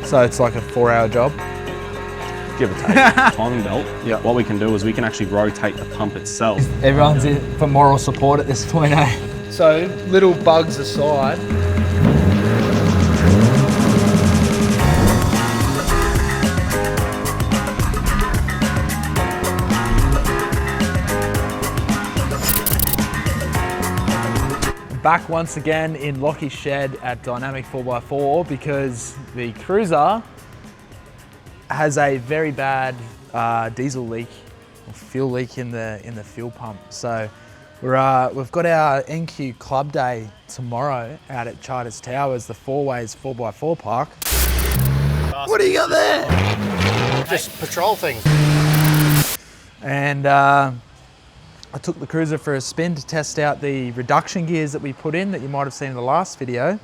So it's like a 4-hour job. Give or take. Timing belt. Yeah. What we can do is we can actually rotate the pump itself. Everyone's in for moral support at this point, eh? So little bugs aside. Back once again in Locky's shed at Dynamic 4x4 because the Cruiser has a very bad diesel leak or fuel leak in the fuel pump. So we've got our NQ Club Day tomorrow out at Charters Towers, the 4Ways 4x4 park. What do you got there? Just patrol things. And I took the Cruiser for a spin to test out the reduction gears that we put in that you might have seen in the last video.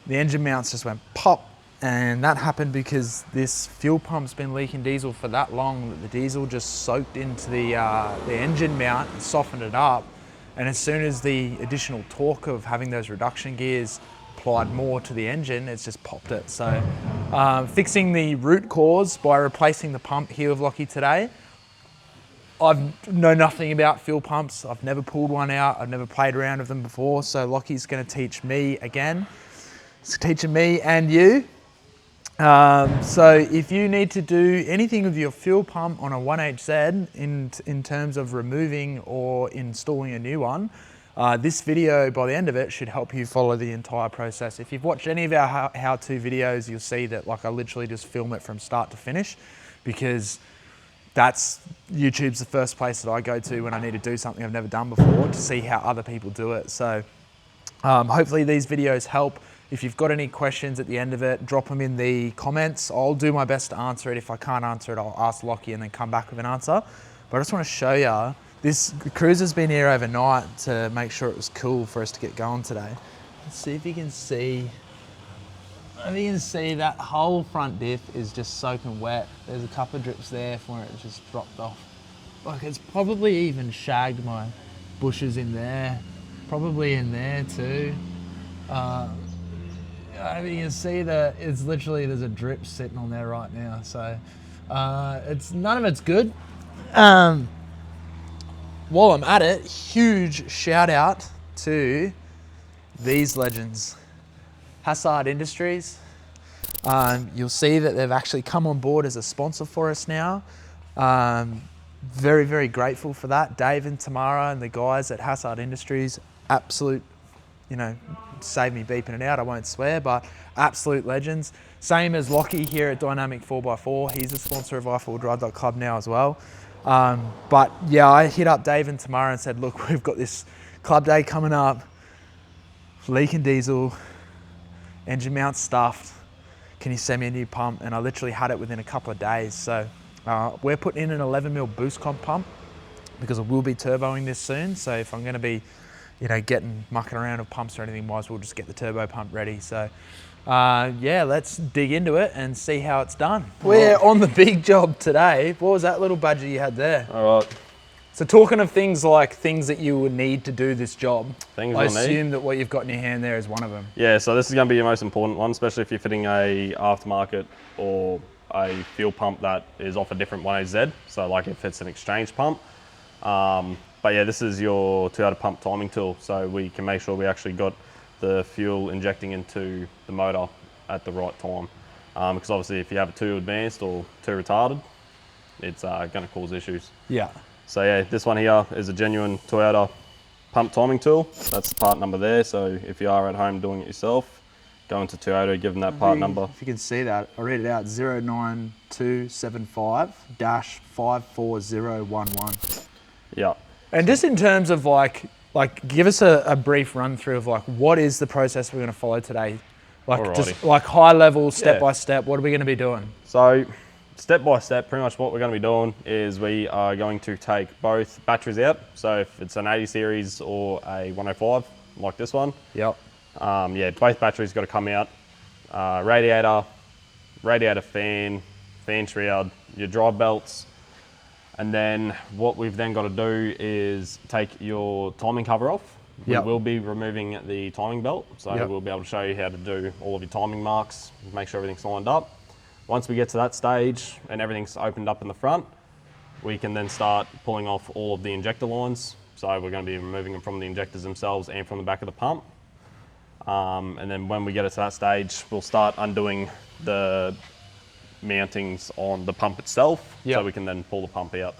The engine mounts just went pop, and that happened because this fuel pump's been leaking diesel for that long that the diesel just soaked into the engine mount and softened it up. And as soon as the additional torque of having those reduction gears applied more to the engine, it's just popped it. So fixing the root cause by replacing the pump here with Locky today. I know nothing about fuel pumps. I've never pulled one out. I've never played around with them before. So Locky's going to teach me again. He's teaching me and you. So if you need to do anything with your fuel pump on a 1HZ in terms of removing or installing a new one, this video by the end of it should help you follow the entire process. If you've watched any of our how-to videos, you'll see that like I literally just film it from start to finish because YouTube's the first place that I go to when I need to do something I've never done before to see how other people do it. So hopefully these videos help. If you've got any questions at the end of it, drop them in the comments. I'll do my best to answer it. If I can't answer it, I'll ask Locky and then come back with an answer. But I just want to show you, this Cruiser's been here overnight to make sure it was cool for us to get going today. Let's see if you can see. If you can see that whole front diff is just soaking wet. There's a couple of drips there from where it just dropped off. Like it's probably even shagged my bushes in there. Probably in there too. You can see that it's literally, there's a drip sitting on there right now. So none of it's good. While I'm at it, huge shout out to these legends. Hassard Industries. You'll see that they've actually come on board as a sponsor for us now. Very, very grateful for that. Dave and Tamara and the guys at Hassard Industries, absolute, save me beeping it out, I won't swear, but absolute legends. Same as Locky here at Dynamic 4x4. He's a sponsor of i4drive.club now as well. But yeah, I hit up Dave and Tamara and said, look, we've got this club day coming up, leaking diesel, engine mount stuffed, can you send me a new pump? And I literally had it within a couple of days. So we're putting in an 11mm boost comp pump because I will be turboing this soon. So if I'm going to be, mucking around with pumps or anything, might as well just get the turbo pump ready. So yeah, let's dig into it and see how it's done. We're on the big job today. What was that little budget you had there? All right. So talking of things that you would need to do this job, I assume need. that what you've got in your hand there is one of them. Yeah, so this is going to be your most important one, especially if you're fitting a aftermarket or a fuel pump that is off a different 1HZ. So like if it's an exchange pump. But yeah, this is your Toyota pump timing tool. So we can make sure we actually got the fuel injecting into the motor at the right time. Because obviously if you have it too advanced or too retarded, it's going to cause issues. Yeah. So yeah, this one here is a genuine Toyota pump timing tool. That's the part number there. So if you are at home doing it yourself, go into Toyota, give them that part number. If you can see that, I'll read it out, 09275-54011. Yeah. And just in terms of like give us a brief run through of like, what is the process we're going to follow today? Like Alrighty. just like high level, step by step, what are we going to be doing? So step by step, pretty much what we're going to be doing is we are going to take both batteries out. So if it's an 80 series or a 105, like this one. Yep. Yeah, both batteries got to come out. Radiator fan shroud, your drive belts. And then what we've then got to do is take your timing cover off. We Yep. will be removing the timing belt, so Yep. we'll be able to show you how to do all of your timing marks, make sure everything's lined up. Once we get to that stage and everything's opened up in the front, we can then start pulling off all of the injector lines. So we're going to be removing them from the injectors themselves and from the back of the pump. And then when we get it to that stage, we'll start undoing the mountings on the pump itself, Yep. so we can then pull the pump out.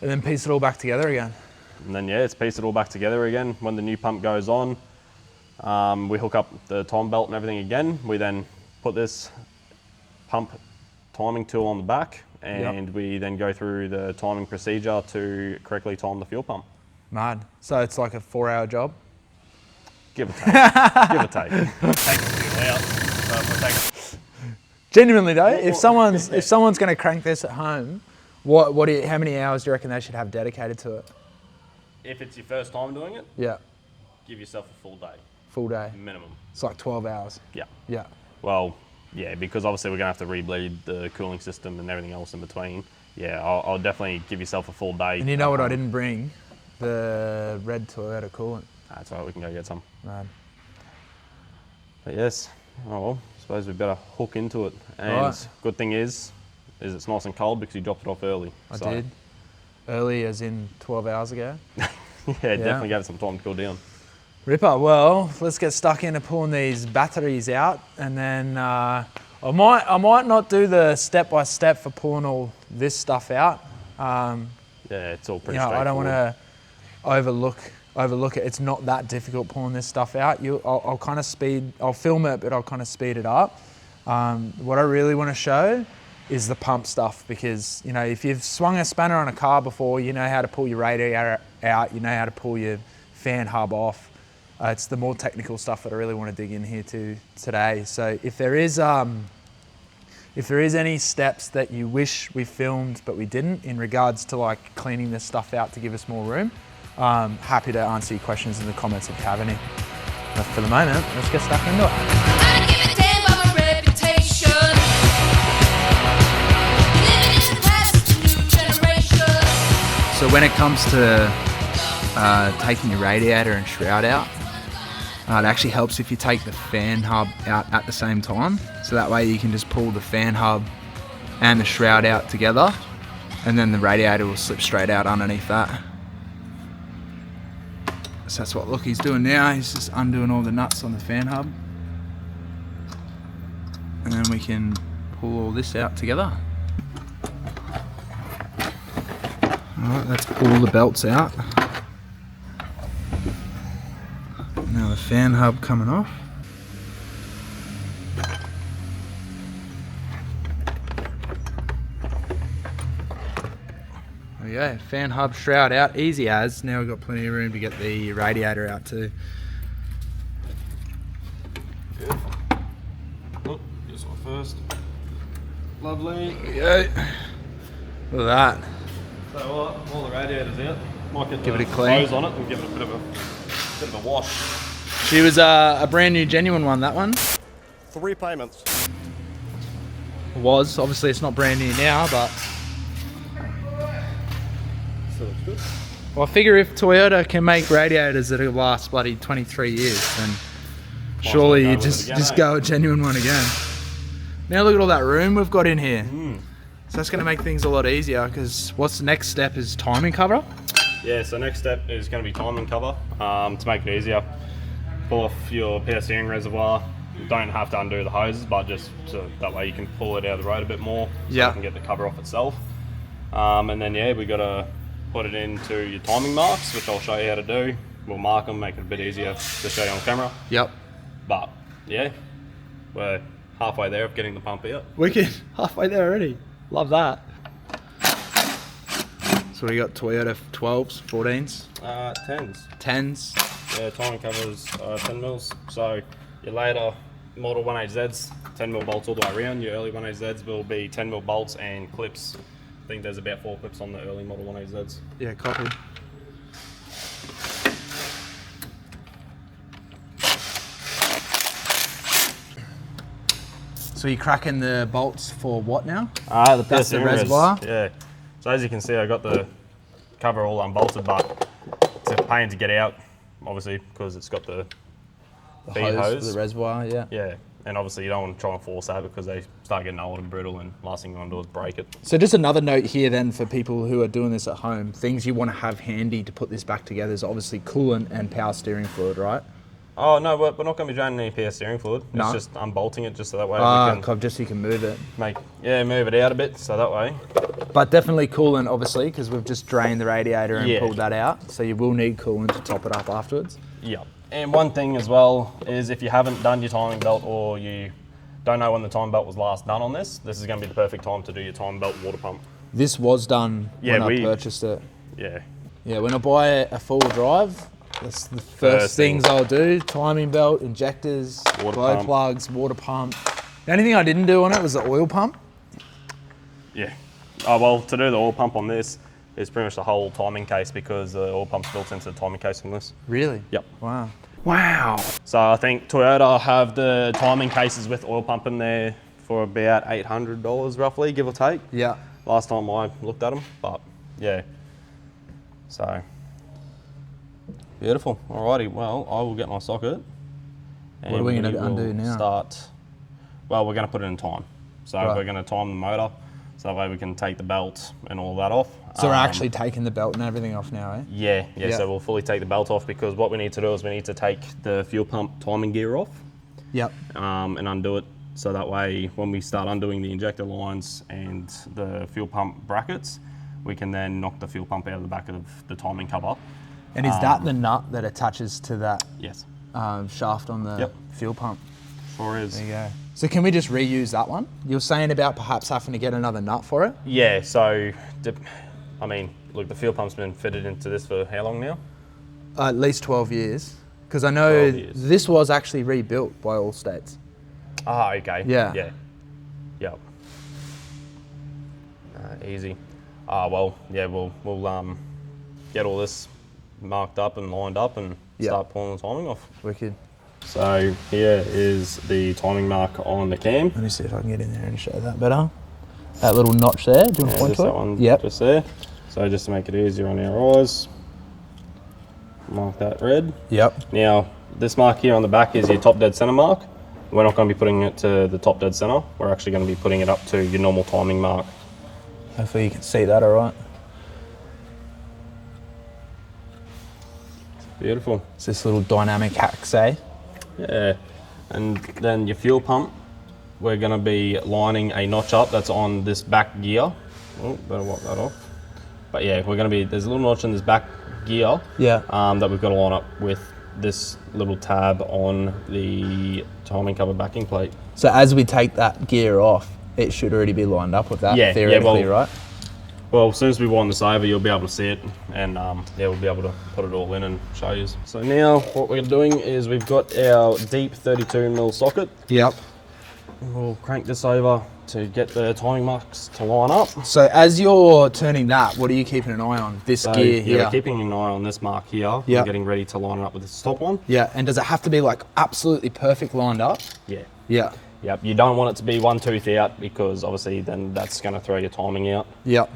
And then piece it all back together again. And then yeah, it's pieced it all back together again. When the new pump goes on, we hook up the time belt and everything again. We then put this pump timing tool on the back, and we then go through the timing procedure to correctly time the fuel pump. Mad. So it's like a 4-hour job? Give or take. Give or take. Take the fuel out. Genuinely though, if someone's going to crank this at home, how many hours do you reckon they should have dedicated to it? If it's your first time doing it, Yeah, give yourself a full day, full day. minimum. It's like 12 hours. Yeah. Yeah. Well, yeah, because obviously we're going to have to rebleed the cooling system and everything else in between. Yeah, I'll definitely give yourself a full day. And you know what I didn't bring? The red Toyota coolant. That's all right, we can go get some. Man. But yes, oh well, I suppose we better hook into it. And Right. good thing is it's nice and cold because you dropped it off early. I did. Early as in 12 hours ago. Yeah, definitely gave it some time to cool down. Ripper, well, let's get stuck into pulling these batteries out, and then I might not do the step-by-step for pulling all this stuff out. Yeah, it's all pretty I straightforward. don't want to overlook it. It's not that difficult pulling this stuff out. I'll kind of I'll film it, but I'll kind of speed it up. What I really want to show is the pump stuff, because if you've swung a spanner on a car before, you know how to pull your radiator out, you know how to pull your fan hub off. It's the more technical stuff that I really want to dig in here to today. So if there is any steps that you wish we filmed but we didn't in regards to like cleaning this stuff out to give us more room, happy to answer your questions in the comments if you have any. But for the moment, let's get stuck into it. I give a damn about my reputation. Living in the past, new generation. So when it comes to taking your radiator and shroud out, it actually helps if you take the fan hub out at the same time. So that way you can just pull the fan hub and the shroud out together, and then the radiator will slip straight out underneath that. So that's what Locky's doing now. He's just undoing all the nuts on the fan hub. And then we can pull all this out together. Alright, that's all the belts out. Now the fan hub coming off. There we go, fan hub shroud out, easy as. Now we've got plenty of room to get the radiator out too. Oh, this one first. Lovely. There we go. Look at that. So all the radiators out. Might get Give the it a clean. hose on it and give it a bit of a wash. She was a brand new genuine one, that one. 3 payments. Was, obviously it's not brand new now, but So it's good. well, I figure if Toyota can make radiators that'll last bloody 23 years, then surely well you go with it again, just eh? go a genuine one again. Now look at all that room we've got in here. So that's going to make things a lot easier, because what's the next step is timing cover. Yeah, so next step is going to be timing cover. To make it easier, pull off your power steering reservoir. You don't have to undo the hoses, but just so that way you can pull it out of the road a bit more, so Yeah. you can get the cover off itself. And then yeah, we got to put it into your timing marks, which I'll show you how to do. We'll mark them, make it a bit easier to show you on camera. Yep. But yeah, we're halfway there of getting the pump out. Wicked. Halfway there already. Love that. So we got Toyota 12s, 14s, 10s. 10s. Yeah, timing covers 10 mils. So your later model 180Zs, 10 mil bolts all the way around. Your early 180Zs will be 10 mil bolts and clips. I think there's about 4 clips on the early model 180Zs. Yeah, copy. So you're cracking the bolts for what now? The That's the PSM res, reservoir? Yeah. So as you can see, I got the cover all unbolted, but it's a pain to get out obviously, because it's got the The feed hose hose. for the reservoir, yeah. Yeah, and obviously you don't want to try and force that because they start getting old and brittle, and last thing you want to do is break it. So just another note here then for people who are doing this at home, things you want to have handy to put this back together is obviously coolant and power steering fluid, right? Oh no, we're not going to be draining any PS steering fluid. No. It's just unbolting it just so that way we can just so you can move it. move it out a bit so that way. But definitely coolant, obviously, because we've just drained the radiator and Yeah. pulled that out. So you will need coolant to top it up afterwards. Yeah. And one thing as well is if you haven't done your timing belt or you don't know when the timing belt was last done on this is going to be the perfect time to do your timing belt water pump. This was done when I purchased it. Yeah. Yeah, when I buy a full drive, that's the first things I'll do. Timing belt, injectors, Water glow pump. plugs, water pump. The only thing I didn't do on it was the oil pump. Yeah. Oh, well, to do the oil pump on this is pretty much the whole timing case because the oil pump's built into the timing case on this. Really? Yep. Wow. Wow. So I think Toyota have the timing cases with oil pump in there for about $800 roughly, give or take. Yeah. Last time I looked at them, but yeah. So, beautiful. Alrighty, well, I will get my socket. And What are we gonna will undo now? Well, we're gonna put it in time. So Right. we're gonna time the motor, so that way we can take the belt and all that off. So we're actually taking the belt and everything off now, eh? Yeah, so we'll fully take the belt off because what we need to do is we need to take the fuel pump timing gear off Yep. and undo it. So that way, when we start undoing the injector lines and the fuel pump brackets, we can then knock the fuel pump out of the back of the timing cover. And is that the nut that attaches to that Yes, shaft on the Yep. fuel pump? sure is. There you go. So can we just reuse that one? You were saying about perhaps having to get another nut for it? Yeah, so, I mean, look, the fuel pump's been fitted into this for how long now? At least 12 years. Because I know 12 years. this was actually rebuilt by all states. Ah, okay. Yeah. Yeah. Yep. Easy. Well, yeah, we'll get all this marked up and lined up and Yep. start pulling the timing off. Wicked. So here is the timing mark on the cam. Let me see if I can get in there and show that better. That little notch there, do you want to point Just to that it? one Yep. just there. So just to make it easier on our eyes, mark that red. Yep. Now, this mark here on the back is your top dead center mark. We're not going to be putting it to the top dead center. We're actually going to be putting it up to your normal timing mark. Hopefully you can see that all right. Beautiful. It's this little dynamic hack, say. Yeah. And then your fuel pump, we're going to be lining a notch up that's on this back gear. Oh, better wipe that off. But yeah, there's a little notch in this back gear Yeah. that we've got to line up with this little tab on the timing cover backing plate. So as we take that gear off, it should already be lined up with that, Yeah, theoretically, well, right? Well, as soon as we wind this over, you'll be able to see it, and yeah, we'll be able to put it all in and show you. So now what we're doing is we've got our deep 32mm socket. Yep. We'll crank this over to get the timing marks to line up. So as you're turning that, what are you keeping an eye on? This So, gear yeah, here? we're keeping an eye on this mark here. Yeah. We're getting ready to line it up with this top one. Yeah, and does it have to be like absolutely perfect lined up? Yeah. Yeah. Yep. You don't want it to be one tooth out because obviously then that's going to throw your timing out. Yep.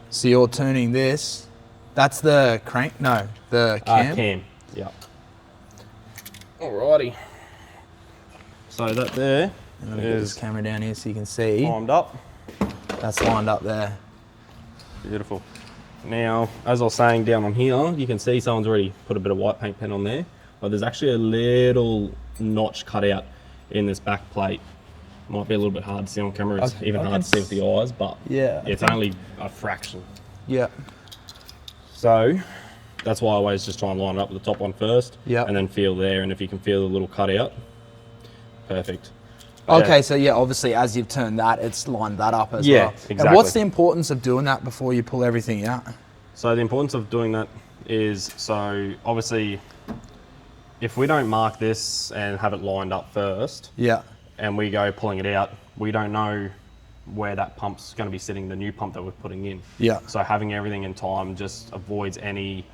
So you're turning this. That's the crank? No, the cam? Cam. Yep. Alrighty. So that there And let me get this is camera down here so you can see. timed up. That's lined up there. Beautiful. Now, as I was saying down on here, you can see someone's already put a bit of white paint pen on there, but there's actually a little notch cut out in this back plate. Might be a little bit hard to see on camera. It's even hard to see with the eyes, but Yeah, I it's think- only a fraction. Yeah. So that's why I always just try and line it up with the top one first, Yep. and then feel there. And if you can feel the little cutout, perfect. Okay, so yeah, obviously as you've turned that, it's lined that up as Yeah, well. And exactly. what's the importance of doing that before you pull everything out? So the importance of doing that is, so obviously, if we don't mark this and have it lined up first, Yeah. and we go pulling it out, we don't know where that pump's going to be sitting, the new pump that we're putting in. Yeah. So having everything in time just avoids any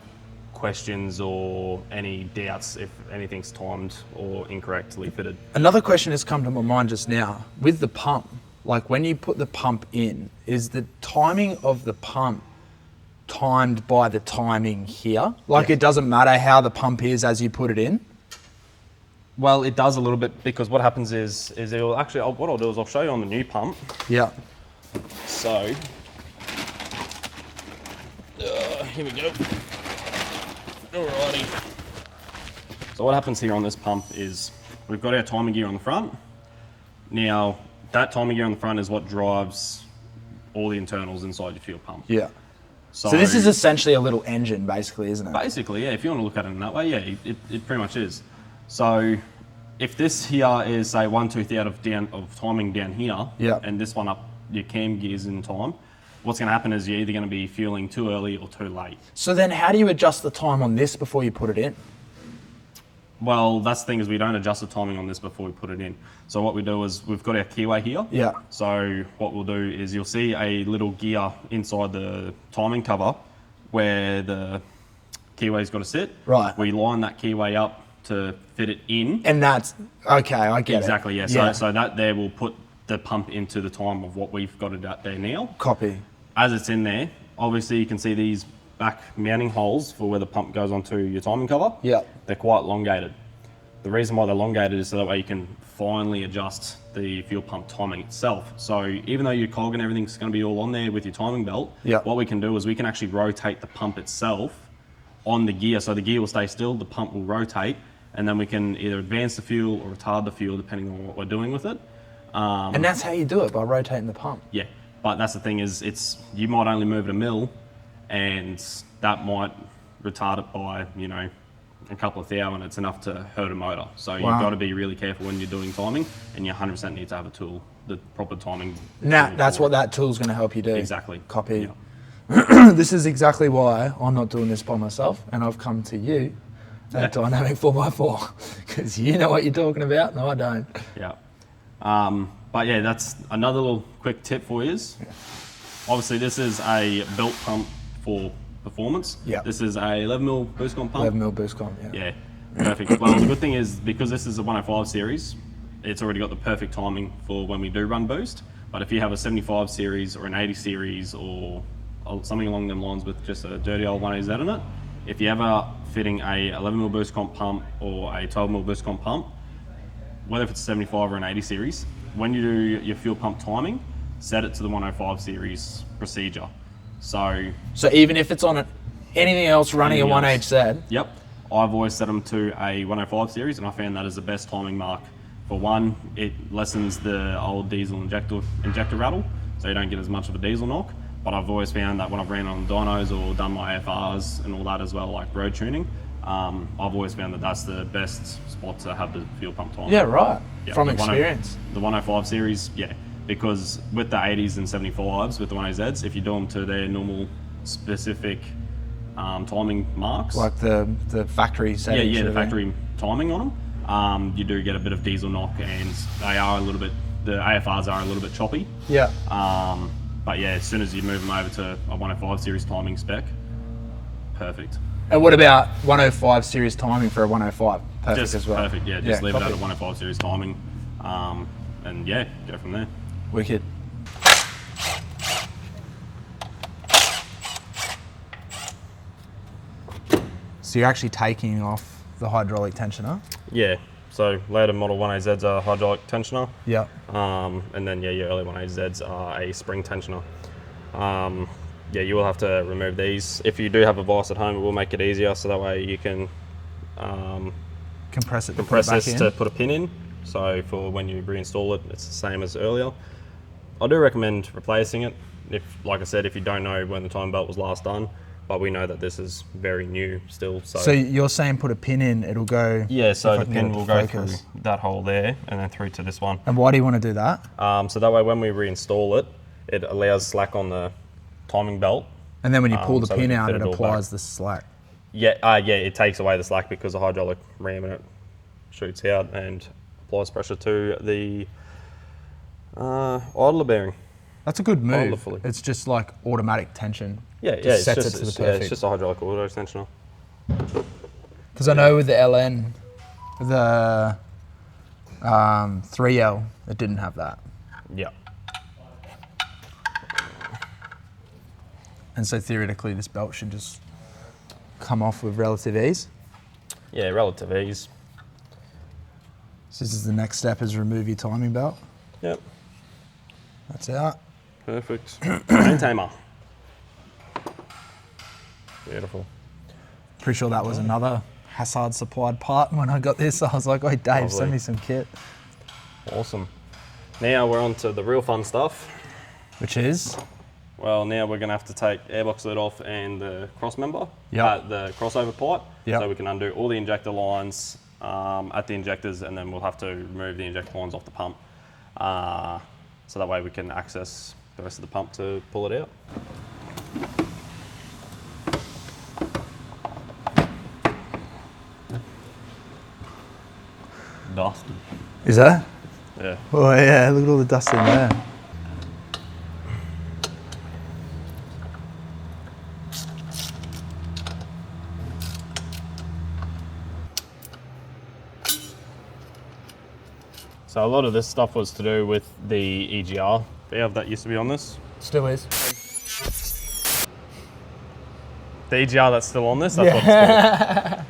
questions or any doubts if anything's timed or incorrectly fitted. Another question has come to my mind just now. With the pump, like when you put the pump in, is the timing of the pump timed by the timing here? Like Yeah. it doesn't matter how the pump is as you put it in? Well, it does a little bit because what happens is it'll actually, what I'll do is I'll show you on the new pump. Yeah. So, here we go. Alrighty. So what happens here on this pump is we've got our timing gear on the front. Now, that timing gear on the front is what drives all the internals inside your fuel pump. Yeah. So this is essentially a little engine, basically, isn't it? Basically, yeah, if you want to look at it in that way, yeah, it pretty much is. So if this here is, say, 1 tooth out of timing down here, yeah, and this one up your cam gears in time, what's going to happen is you're either going to be fueling too early or too late. So then how do you adjust the time on this before you put it in? Well, that's the thing is we don't adjust the timing on this before we put it in. So what we do is we've got our keyway here. Yeah. So what we'll do is you'll see a little gear inside the timing cover where the keyway's got to sit. Right. We line that keyway up to fit it in. And that's, okay, I get Exactly, it. yeah. So that there will put the pump into the time of what we've got it out there now. Copy. As it's in there, obviously you can see these back mounting holes for where the pump goes onto your timing cover. Yeah. They're quite elongated. The reason why they're elongated is so that way you can finely adjust the fuel pump timing itself. So even though your cog and everything's going to be all on there with your timing belt, yeah, what we can do is we can actually rotate the pump itself on the gear. So the gear will stay still, the pump will rotate, and then we can either advance the fuel or retard the fuel depending on what we're doing with it. And that's how you do it, by rotating the pump. Yeah, but that's the thing is you might only move it a mil and that might retard it by, you know, a couple of thou and it's enough to hurt a motor. So you've got to be really careful when you're doing timing and you 100% need to have a tool, the proper timing. Nah, that's what that tool's going to help you do. Exactly. Copy. Yeah. This is exactly why I'm not doing this by myself and I've come to you at Dynamic 4x4 because you know what you're talking about and I don't. Yeah. But yeah, that's another little quick tip for you. Obviously, this is a belt pump for performance. Yeah. This is a 11mm boost comp pump. 11mm boost comp, yeah. Yeah, perfect. Well, the good thing is because this is a 105 series, it's already got the perfect timing for when we do run boost. But if you have a 75 series or an 80 series or something along them lines with just a dirty old 1AZ in it, if you're ever fitting a 11mm boost comp pump or a 12mm boost comp pump, whether if it's a 75 or an 80 series, when you do your fuel pump timing, set it to the 105 series procedure. So even if it's on anything else running a 1HZ? Yep. I've always set them to a 105 series and I found that is the best timing mark. For one, it lessens the old diesel injector rattle, so you don't get as much of a diesel knock. But I've always found that when I've ran on dynos or done my AFRs and all that as well, like road tuning, I've always found that that's the best spot to have the fuel pump time. Yeah, right. Yeah, From the experience. The 105 series, yeah. Because with the 80s and 75s, with the 1AZs, if you do them to their normal specific timing marks. Like the factory settings. Yeah, the factory timing on them, you do get a bit of diesel knock and they are a little bit, the AFRs are a little bit choppy. Yeah. But yeah, as soon as you move them over to a 105 series timing spec, perfect. And what about 105 series timing for a 105? Perfect Just as well. perfect, yeah. Just leave it copy. at a 105 series timing, and yeah, go from there. Wicked. So you're actually taking off the hydraulic tensioner? Yeah. So later model 1AZs are hydraulic tensioner. Yeah. And then yeah, your early 1AZs are a spring tensioner. Yeah, you will have to remove these. If you do have a vise at home, it will make it easier, so that way you can compress it to compress put it back this in. to put a pin in. So for when you reinstall it, it's the same as earlier. I do recommend replacing it. If, like I said, if you don't know when the time belt was last done, but we know that this is very new still. So you're saying put a pin in, it'll go. Yeah, so if I the can get pin it will to go focus. through that hole there and then through to this one. And why do you want to do that? So that way when we reinstall it, it allows slack on the timing belt. And then when you pull the so we pin can out, fit it it all applies back. the slack. Yeah, it takes away the slack because the hydraulic ram in it shoots out and applies pressure to the idler bearing. That's a good move. Wonderfully. It's just like automatic tension. Yeah, Just yeah, sets it to the it's perfect. just a hydraulic auto tensioner. Because I know with the LN, the 3L, it didn't have that. Yeah. And so theoretically this belt should just come off with relative ease. Yeah, relative ease. So this is the next step, is remove your timing belt. Yep. That's out. Perfect. Chain tamer. Beautiful. Pretty sure that was another Hassard supplied part. When I got this, I was like, "Wait, Dave, send Lovely. me some kit." Awesome. Now we're on to the real fun stuff. Which is? Well, now we're going to have to take airbox lid off and the cross member, Yep. the crossover pipe, Yep. so we can undo all the injector lines at the injectors, and then we'll have to remove the injector lines off the pump. So that way we can access the rest of the pump to pull it out. Dusty. Is that? Yeah. Oh yeah, look at all the dust in there. So a lot of this stuff was to do with the EGR valve that used to be on this. Still is. The EGR that's still on this, that's what it's called.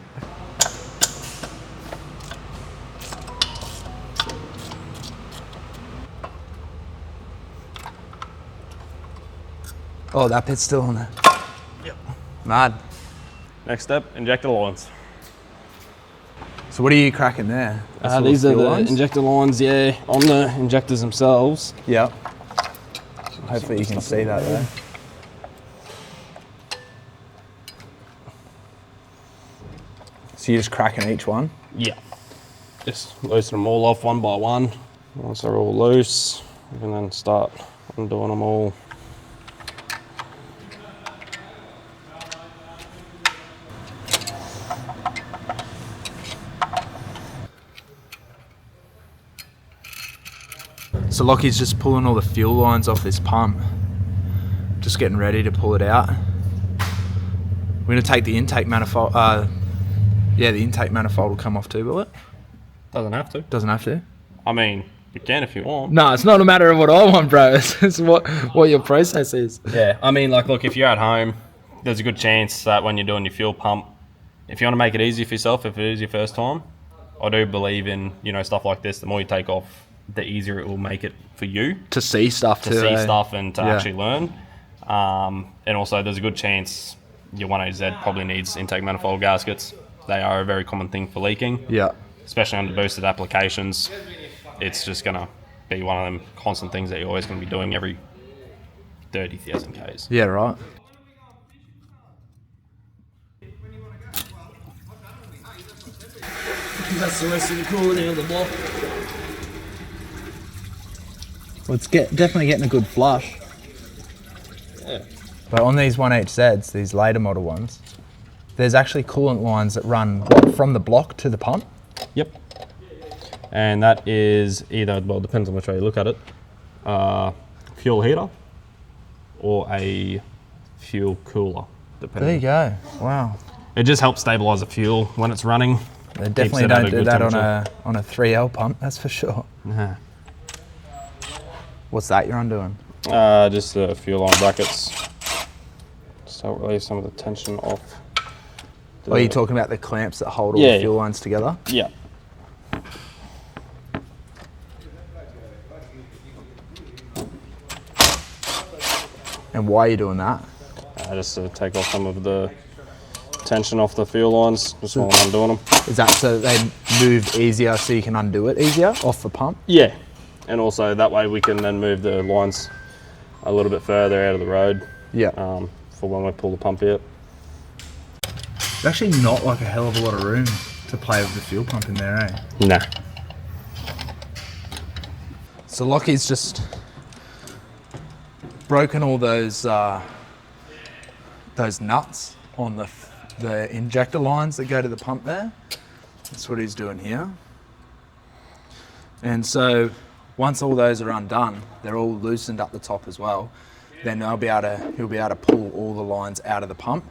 Oh, that bit's still on there. Yep. Mad. Next step, injector lines. So what are you cracking there? That's all These are fuel the lines? injector lines, yeah, on the injectors themselves. Yep. Hopefully you can see that there. So you're just cracking each one? Yeah. Just loosen them all off one by one. Once they're all loose, we can then start undoing them all. So Locky's just pulling all the fuel lines off this pump. Just getting ready to pull it out. We're gonna take the intake manifold, yeah, the intake manifold will come off too, will it? Doesn't have to. Doesn't have to. I mean, you can if you want. No, it's not a matter of what I want, bro. It's what your process is. Yeah, I mean, like, look, if you're at home, there's a good chance that when you're doing your fuel pump, if you want to make it easy for yourself, if it is your first time, I do believe in, you know, stuff like this. The more you take off, the easier it will make it for you To see stuff to too. see eh? stuff and to Yeah. actually learn. And also, there's a good chance your 1AZ probably needs intake manifold gaskets. They are a very common thing for leaking, Yeah. especially under boosted applications. It's just going to be one of them constant things that you're always going to be doing every 30,000 Ks. Yeah, right. That's the rest of the cooling on the block. Well, it's definitely getting a good flush. Yeah. But on these 1HZs, these later model ones, there's actually coolant lines that run from the block to the pump. Yep. And that is either, well, depends on which way you look at it, fuel heater or a fuel cooler, depending. There you go. Wow. It just helps stabilize the fuel when it's running. They definitely it at don't a do good that temperature. on a 3L pump, that's for sure. Nah. What's that you're undoing? Just the fuel line brackets. So it relieves some of the tension off. Oh, you're talking about the clamps that hold all Yeah, the fuel yeah. lines together? Yeah. And why are you doing that? Just to take off some of the tension off the fuel lines, just while I'm undoing them. Is that so they move easier so you can undo it easier off the pump? Yeah. And also that way we can then move the lines a little bit further out of the road Yeah. for when we pull the pump out. It's actually not like a hell of a lot of room to play with the fuel pump in there, eh? Nah. So Locky's just broken all those nuts on the injector lines that go to the pump there. That's what he's doing here. And so once all those are undone, they're all loosened up the top as well, then he'll be able to pull all the lines out of the pump.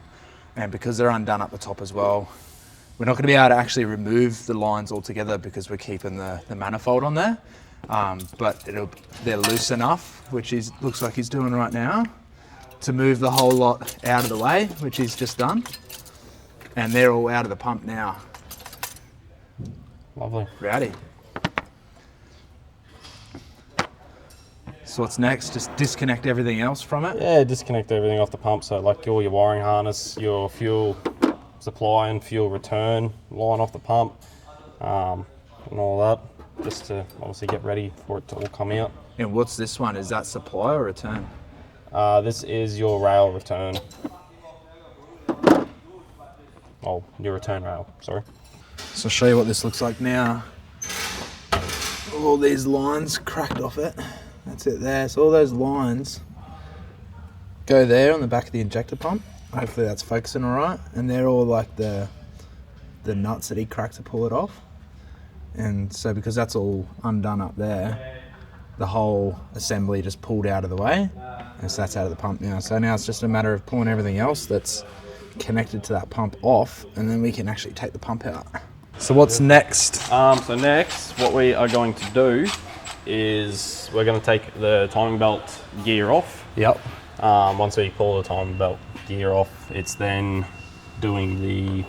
And because they're undone up the top as well, we're not going to be able to actually remove the lines altogether because we're keeping the manifold on there. But they're loose enough, which looks like he's doing right now. to move the whole lot out of the way, which he's just done. And they're all out of the pump now. Lovely. Rowdy. So what's next? Just disconnect everything else from it? Yeah, disconnect everything off the pump. So like all your wiring harness, your fuel supply and fuel return line off the pump, and all that, just to obviously get ready for it to all come out. And what's this one? Is that supply or return? This is your rail return. Oh, your return rail, sorry. So I'll show you what this looks like now. All these lines cracked off it. That's it there. So all those lines go there on the back of the injector pump. Hopefully that's focusing all right. And they're all like the nuts that he cracked to pull it off. And so because that's all undone up there, the whole assembly just pulled out of the way. And so that's out of the pump now. So now it's just a matter of pulling everything else that's connected to that pump off, and then we can actually take the pump out. So what's next? So next, what we are going to do is we're going to take the timing belt gear off. Yep. Once we pull the timing belt gear off, it's then doing the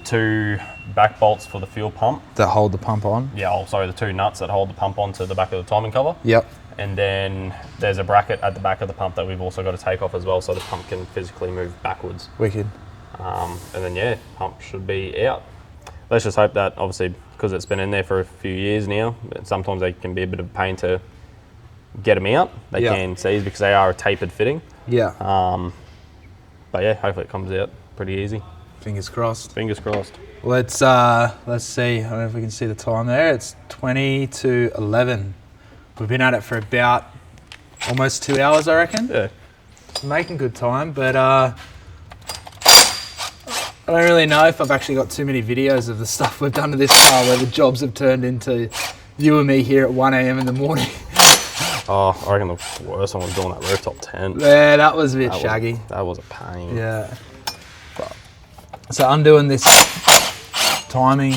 2 back bolts for the fuel pump. To hold the pump on? Yeah, oh, sorry, the 2 nuts that hold the pump onto the back of the timing cover. Yep. And then there's a bracket at the back of the pump that we've also got to take off as well, so the pump can physically move backwards. Wicked. And then yeah, pump should be out. Let's just hope that, obviously, because it's been in there for a few years now, sometimes they can be a bit of a pain to get them out. They can seize because they are a tapered fitting. Yeah. But yeah, hopefully it comes out pretty easy. Fingers crossed. Fingers crossed. Let's see. I don't know if we can see the time there. It's 20 to 11. We've been at it for about almost 2 hours, I reckon. Yeah. Making good time, but I don't really know if I've actually got too many videos of the stuff we've done to this car where the jobs have turned into you and me here at 1 a.m. in the morning. Oh, I reckon the worst one was doing that rooftop tent. Yeah, that was a bit shaggy. That was a pain. Yeah. So undoing this timing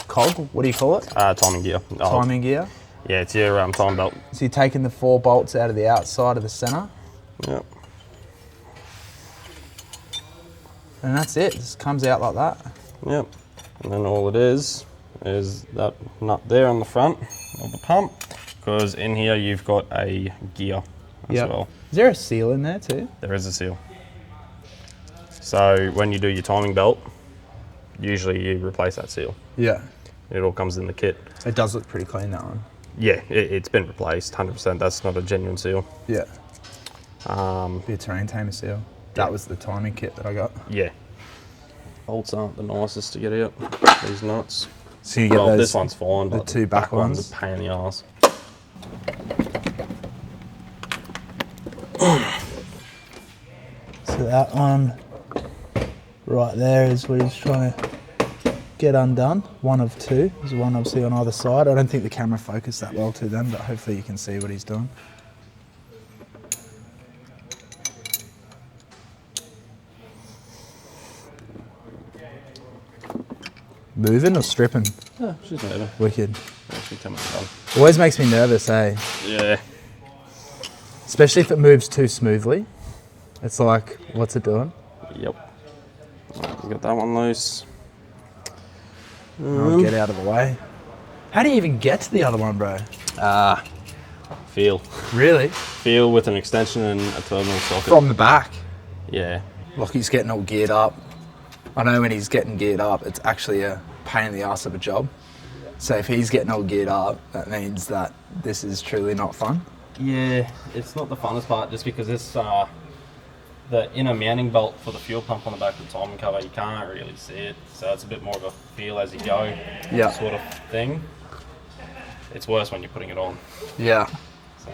cog, what do you call it? Timing gear. Timing gear. Yeah, it's your timing belt. So you're taking the 4 bolts out of the outside of the center. Yep. And that's it. It just comes out like that. Yep. And then all it is that nut there on the front of the pump, because in here you've got a gear as well. Is there a seal in there too? There is a seal. So when you do your timing belt, usually you replace that seal. Yeah. It all comes in the kit. It does look pretty clean, that one. Yeah, it's been replaced, 100%. That's not a genuine seal. Yeah. Be a terrain tamer seal. That was the timing kit that I got. Yeah. Bolts aren't the nicest to get out, these nuts. So you get those, this one's fine, the but 2 back ones. are a pain in the arse. So that one right there is what he's trying to get undone. One of 2. There's one obviously on either side. I don't think the camera focused that well to them, but hopefully you can see what he's doing. Moving or stripping? Yeah, she's moving. Wicked. Actually, tell me about Always makes me nervous, eh? Yeah. Especially if it moves too smoothly. It's like, what's it doing? Yep. Right, we got that one loose. I'll get out of the way. How do you even get to the other one, bro? Feel. Really? Feel with an extension and a terminal socket. From the back? Yeah. Locky's getting all geared up. I know when he's getting geared up, it's actually a pain in the ass of a job. So if he's getting all geared up, that means that this is truly not fun. Yeah, it's not the funnest part just because it's the inner mounting bolt for the fuel pump on the back of the timing cover, you can't really see it. So it's a bit more of a feel as you go sort of thing. It's worse when you're putting it on. Yeah. So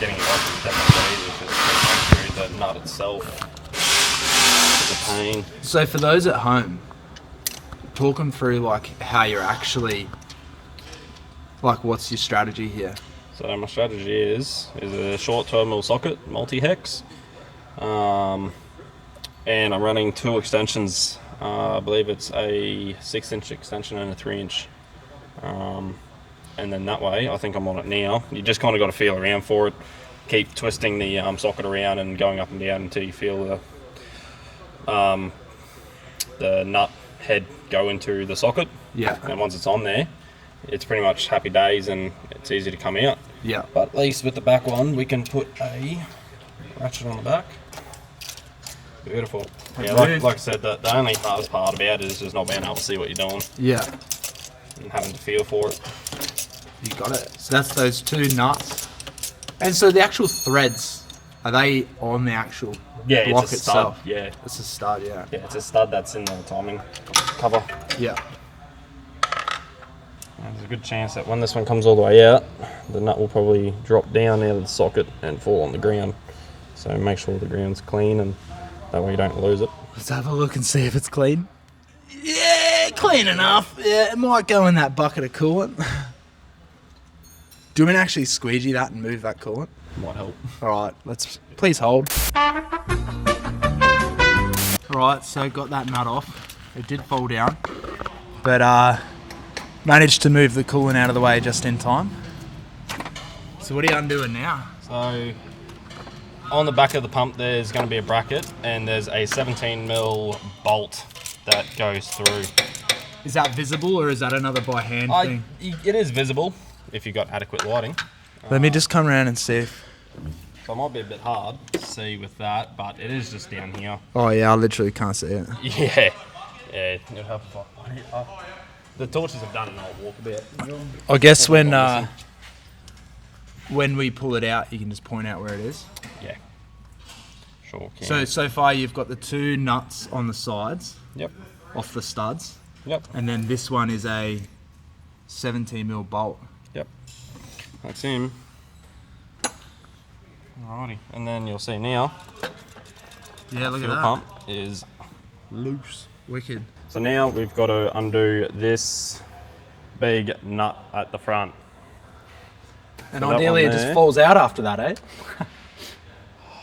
getting it off is definitely easy because it's going through the nut itself. It's a pain. So for those at home, talk them through like how you're actually, like what's your strategy here? So my strategy is a short terminal socket, multi-hex. And I'm running 2 extensions. I believe it's a 6-inch extension and a 3-inch. And then that way, I think I'm on it now. You just kind of got to feel around for it. keep twisting the socket around and going up and down until you feel the nut head go into the socket. Yeah. And once it's on there, it's pretty much happy days and it's easy to come out. Yeah. But at least with the back one, we can put a ratchet on the back. Beautiful. Yeah, like I said, the only hardest part about it is just not being able to see what you're doing Yeah. and having to feel for it. You got it. So that's those 2 nuts. And so the actual threads, are they on the actual block it's a itself? stud. Yeah. It's a stud, yeah. Yeah, it's a stud that's in the timing cover. Yeah. And there's a good chance that when this one comes all the way out, the nut will probably drop down out of the socket and fall on the ground. So make sure the ground's clean and that way you don't lose it. Let's have a look and see if it's clean. Yeah, clean enough. Yeah, it might go in that bucket of coolant. Do you want me to actually squeegee that and move that coolant? Might help. Alright, let's please hold. Alright, so got that nut off. It did fall down. But managed to move the coolant out of the way just in time. So what are you undoing now? So on the back of the pump there's going to be a bracket and there's a 17mm bolt that goes through. Is that visible or is that another by hand thing? It is visible if you've got adequate lighting. Let me just come around and see if... So it might be a bit hard to see with that, but it is just down here. Oh yeah, I literally can't see it. Yeah. Yeah, it'll help if I... The torches have done an old walkabout. I guess when we pull it out, you can just point out where it is. Yeah. Sure can. So far you've got the 2 nuts on the sides, Yep. off the studs, Yep. and then this one is a 17mm bolt. Yep. That's him. Alrighty. And then you'll see now, Yeah, look at fuel that. pump is loose. Wicked. So now we've got to undo this big nut at the front. And So that ideally one it just there. falls out after that, eh?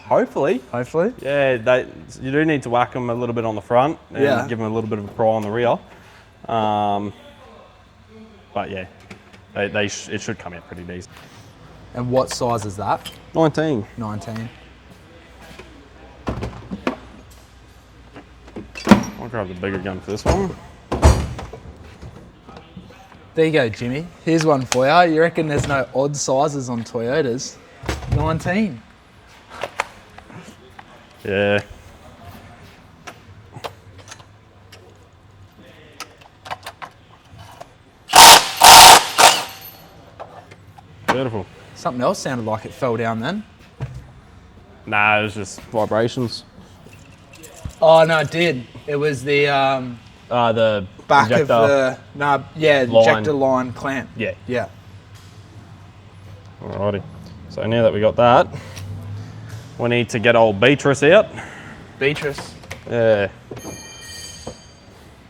Hopefully. Hopefully. Yeah, you do need to whack them a little bit on the front and Yeah. give them a little bit of a pry on the rear. But yeah, it should come out pretty decent. And what size is that? 19. 19. I'll grab the bigger gun for this one. There you go, Jimmy. Here's one for you. You reckon there's no odd sizes on Toyotas? 19. Yeah. Beautiful. Something else sounded like it fell down then. Nah, it was just vibrations. Oh no, it did. It was the The back injector. of the ejector line clamp. Yeah. Yeah. Alrighty. So now that we got that, we need to get old Beatrice out. Beatrice. Yeah.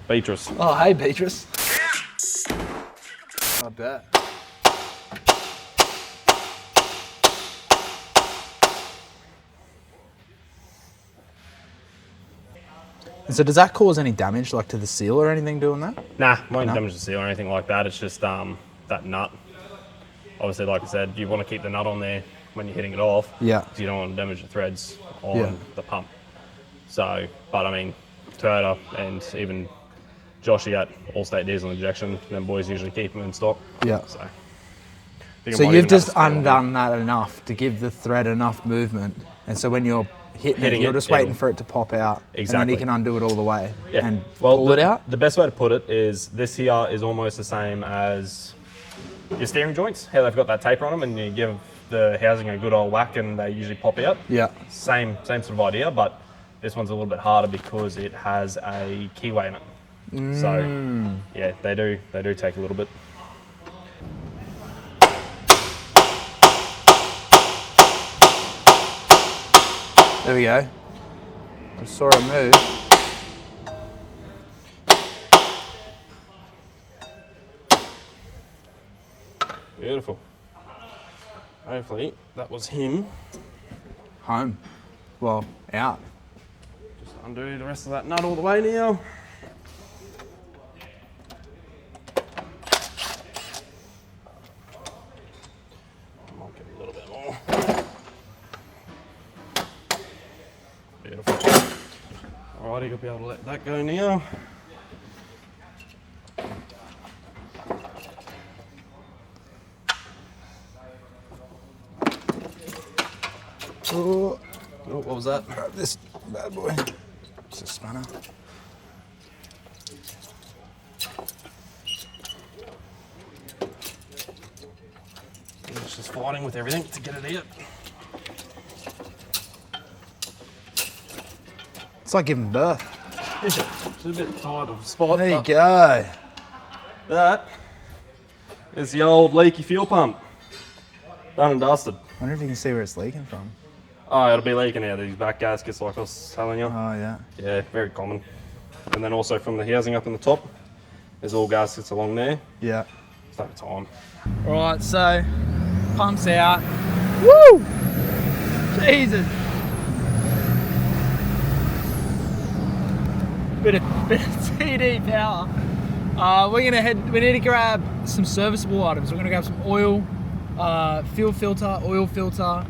Beatrice. Oh hey Beatrice. I bet. And so does that cause any damage, like to the seal or anything doing that? Nah, won't No? damage the seal or anything like that. It's just that nut. Obviously, like I said, you want to keep the nut on there when you're hitting it off. Yeah. So you don't want to damage the threads on Yeah. the pump. So, but I mean, Toyota and even Joshy at Allstate Diesel Injection, them boys usually keep them in stock. Yeah. So, So you've just undone that enough to give the thread enough movement, and so when you're hitting it, you're it, just waiting it'll- for it to pop out, and then Exactly. you can undo it all the way Yeah. and Well, pull it out. The best way to put it is this here is almost the same as your steering joints, how they've got that taper on them, and you give the housing a good old whack and they usually pop out. Yeah. Same sort of idea, but this one's a little bit harder because it has a keyway in it. So yeah, they do take a little bit. There we go. I saw it move. Beautiful. Hopefully that was him. Home. Well, out. Just undo the rest of that nut all the way now. Might get a little bit more. leg will be able to let that go now. Oh, Oh, what was that? grab this bad boy. It's a spanner. It's just fighting with everything to get it out. It's like giving birth. It's a bit tight of spot. There you but go. That is the old leaky fuel pump. Done and dusted. I wonder if you can see where it's leaking from. Oh, it'll be leaking out of these back gaskets like I was telling you. Oh, yeah. Yeah, very common. And then also from the housing up in the top, there's all gaskets along there. Yeah. It's over time. All right, so pumps out. Woo! Jesus. Bit of TD power. We're gonna head. We need to grab some serviceable items. We're gonna grab some oil, fuel filter, oil filter,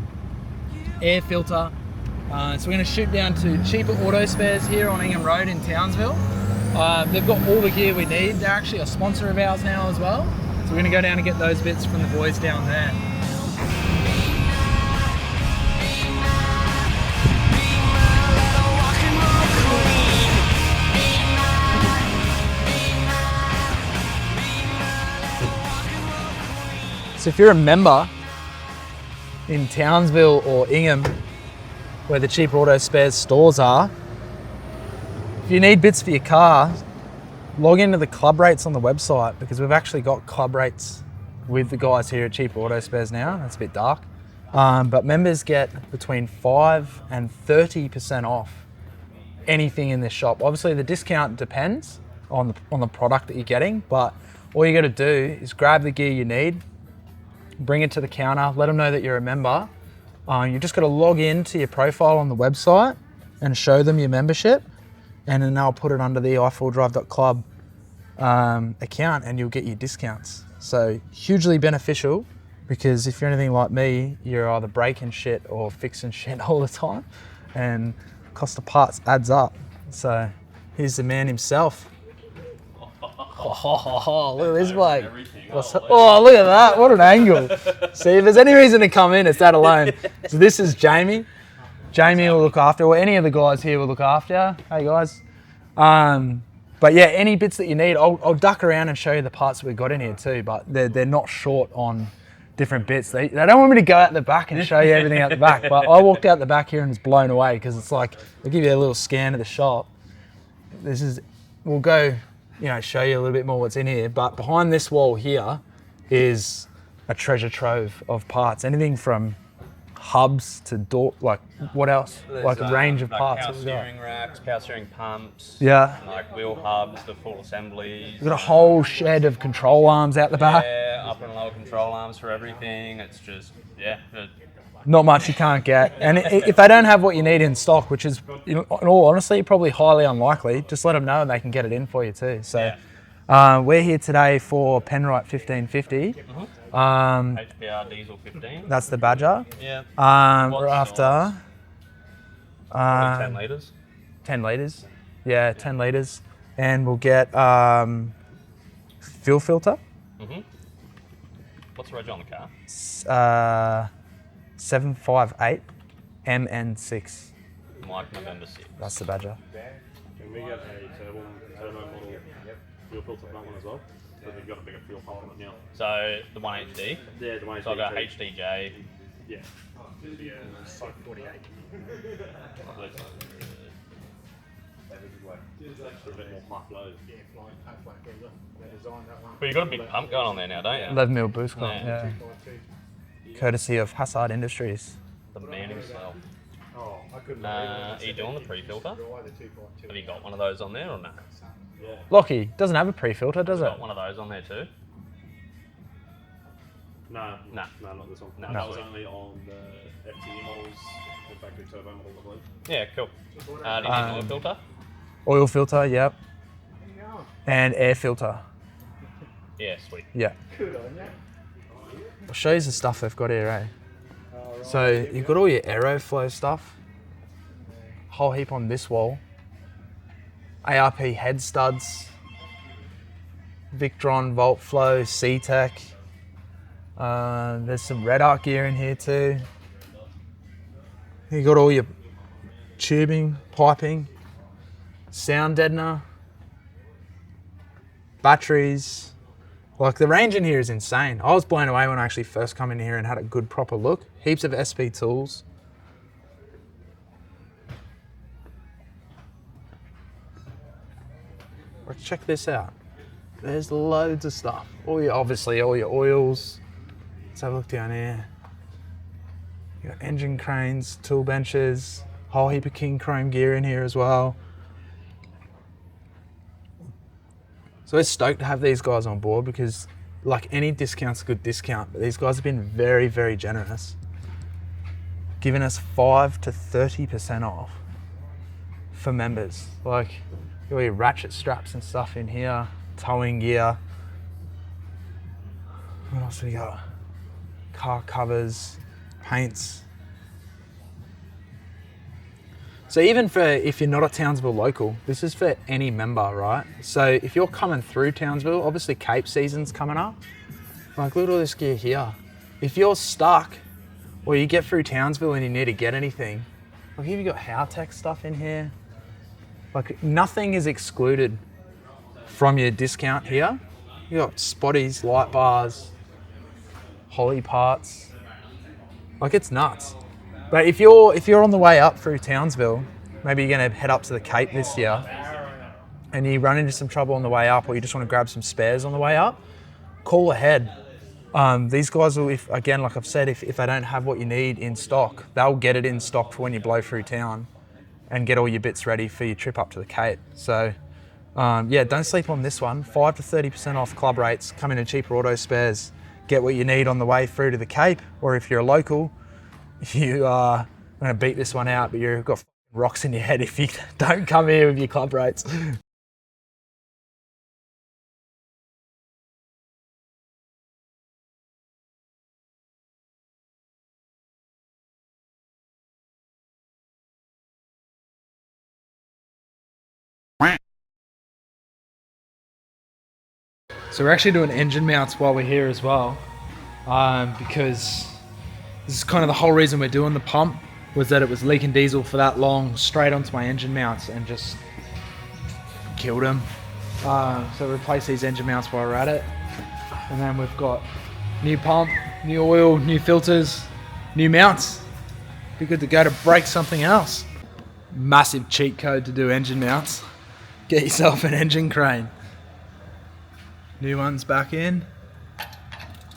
air filter. So we're gonna shoot down to Cheaper Auto Spares here on Ingham Road in Townsville. They've got all the gear we need. They're actually a sponsor of ours now as well. So we're gonna go down and get those bits from the boys down there. So if you're a member in Townsville or Ingham, where the Cheaper Auto Spares stores are, if you need bits for your car, log into the club rates on the website, because we've actually got club rates with the guys here at Cheaper Auto Spares now. That's a bit dark. But members get between 5 and 30% off anything in this shop. Obviously the discount depends on the product that you're getting, but all you gotta do is grab the gear you need, bring it to the counter, let them know that you're a member. You just gotta log into your profile on the website and show them your membership, and then they'll put it under the i4drive.club account and you'll get your discounts. So hugely beneficial, because if you're anything like me, you're either breaking shit or fixing shit all the time, and cost of parts adds up. So here's the man himself. Oh, look at this bloke. Oh, look at that. What an angle. See, if there's any reason to come in, it's that alone. So this is Jamie. Jamie will look after, or any of the guys here will look after. Hey, guys. But yeah, any bits that you need, I'll duck around and show you the parts that we've got in here too, but they're not short on different bits. They don't want me to go out the back and show you everything out the back, but I walked out the back here and was blown away, because it's like, they'll give you a little scan of the shop. We'll go, show you a little bit more what's in here, but behind this wall here is a treasure trove of parts. Anything from hubs to door, like what else? There's, like a range of parts. Power What we got? steering racks, power steering pumps. Yeah. Like wheel hubs, the full assemblies. We've got a whole shed of control arms out the back. Yeah, upper and lower control arms for everything. It's just, Not much you can't get. And if they don't have what you need in stock, which is, in all honesty, probably highly unlikely, just let them know and they can get it in for you too. So we're here today for Penrite 1550. HPR diesel 15. That's the Badger. Yeah. We're after 10 litres. 10 litres. Yeah, 10 litres. And we'll get fuel filter. What's the reg on the car? 758 MN6. Mike November 6. That's the Badger. Can we get a turbo model fuel filter front one as well? Because we've got a bigger fuel pump on it now. So the 1HD. Yeah, the one. So I've got HDJ. Yeah. Soak 48. A bit more high flow. But you've got a big pump going on there now, don't you? 11 mil boost pump, Yeah. Courtesy of Hassard Industries. The man himself. Are you doing the pre-filter? Have you got one of those on there or no? Locky doesn't have a pre-filter, does it? Got one of those on there too? No, No. not this one. No. That was only on the FTE models, the factory turbo model, I believe. Yeah, cool. Do you need an oil filter? Oil filter, yep. And air filter, Yeah, sweet. yeah. I'll show you the stuff they've got here, eh? So you've got all your aeroflow stuff, whole heap on this wall, ARP head studs, Victron, Volt Flow, C-Tech. There's some Red Arc gear in here too. You got all your tubing, piping, sound deadener, batteries. Like the range in here is insane. I was blown away when I actually first come in here and had a good proper look. Heaps of SP tools. Let's check this out. There's loads of stuff. Obviously all your oils. Let's have a look down here. You got engine cranes, tool benches, whole heap of king chrome gear in here as well. So we're stoked to have these guys on board because like any discount's a good discount, but these guys have been very, very generous. Giving us 5 to 30% off for members. Like all your ratchet straps and stuff in here, towing gear. What else do we got? Car covers, paints. So even for if you're not a Townsville local, this is for any member, right? So if you're coming through Townsville, obviously Cape season's coming up. Like look at all this gear here. If you're stuck or you get through Townsville and you need to get anything, like you've got Howtech stuff in here. Like nothing is excluded from your discount here. You got spotties, light bars, Holly parts. Like it's nuts. But if you're on the way up through Townsville, maybe you're gonna head up to the Cape this year and you run into some trouble on the way up or you just wanna grab some spares on the way up, call ahead. These guys will, again, like I've said, if they don't have what you need in stock, they'll get it in stock for when you blow through town and get all your bits ready for your trip up to the Cape. So yeah, don't sleep on this one. 5 to 30% off club rates, come in cheaper auto spares, get what you need on the way through to the Cape, or if you're a local, you are going to beat this one out, but you've got rocks in your head if you don't come here with your club rates. So we're actually doing engine mounts while we're here as well, because this is kind of the whole reason we're doing the pump, was that it was leaking diesel for that long straight onto my engine mounts and just killed them. So replace these engine mounts while we're at it. And then we've got new pump, new oil, new filters, new mounts. Be good to go to break something else. Massive cheat code to do engine mounts. Get yourself an engine crane. New ones back in.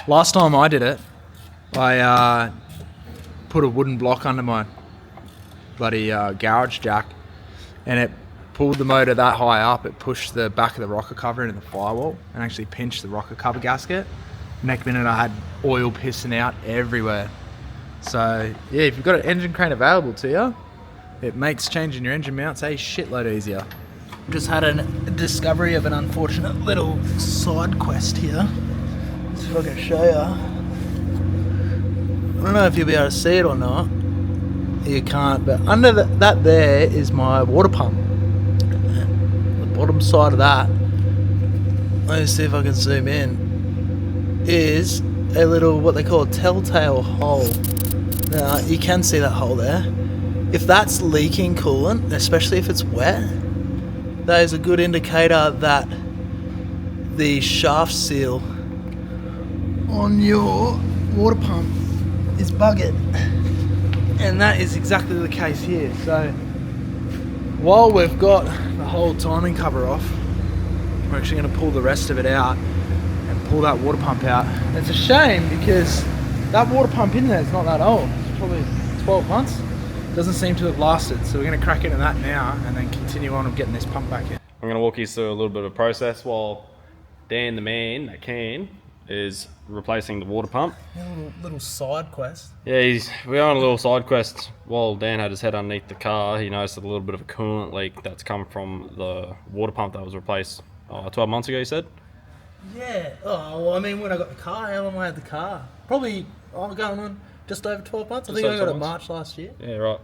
Last time I did it, I put a wooden block under my bloody garage jack and it pulled the motor that high up, it pushed the back of the rocker cover into the firewall and actually pinched the rocker cover gasket. Next minute I had oil pissing out everywhere. So yeah, if you've got an engine crane available to you, it makes changing your engine mounts a shitload easier. Just had a discovery of an unfortunate little side quest here. Let's see if I can show you. I don't know if you'll be able to see it or not. You can't, but under that there is my water pump. And the bottom side of that, let me see if I can zoom in, is a little, what they call a telltale hole. Now, you can see that hole there. If that's leaking coolant, especially if it's wet, that is a good indicator that the shaft seal on your water pump is buggered. And that is exactly the case here. So while we've got the whole timing cover off, we're actually going to pull the rest of it out and pull that water pump out. And it's a shame because that water pump in there is not that old. It's probably 12 months. Doesn't seem to have lasted, so we're going to crack into that now and then continue on with getting this pump back in. I'm going to walk you through a little bit of a process while Dan the man, that can, is replacing the water pump. A little side quest. Yeah, we're on a little side quest. While Dan had his head underneath the car, he noticed a little bit of a coolant leak that's come from the water pump that was replaced 12 months ago, you said? Yeah, oh, well, I mean, when I got the car, how long I had the car? Probably, going on just over 12 months. I think I got it March last year. Yeah, right.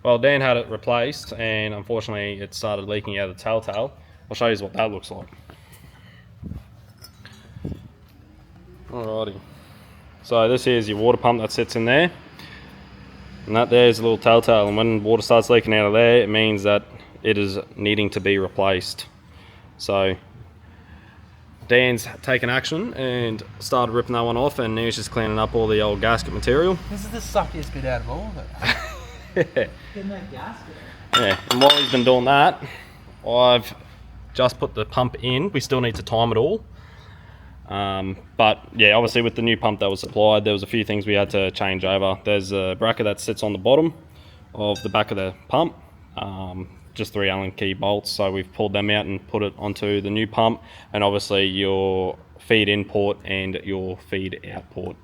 Well, Dan had it replaced, and unfortunately it started leaking out of the telltale. I'll show you what that looks like. Alrighty. So this here is your water pump that sits in there. And that there is a little telltale, and when water starts leaking out of there, it means that it is needing to be replaced. So Dan's taken action and started ripping that one off, and now he's just cleaning up all the old gasket material. This is the suckiest bit out of all of it. Getting that gasket. Yeah, and while he's been doing that, I've just put the pump in. We still need to time it all. But yeah, obviously with the new pump that was supplied, there was a few things we had to change over. There's a bracket that sits on the bottom of the back of the pump, just 3 Allen key bolts. So we've pulled them out and put it onto the new pump, and obviously your feed in port and your feed out port,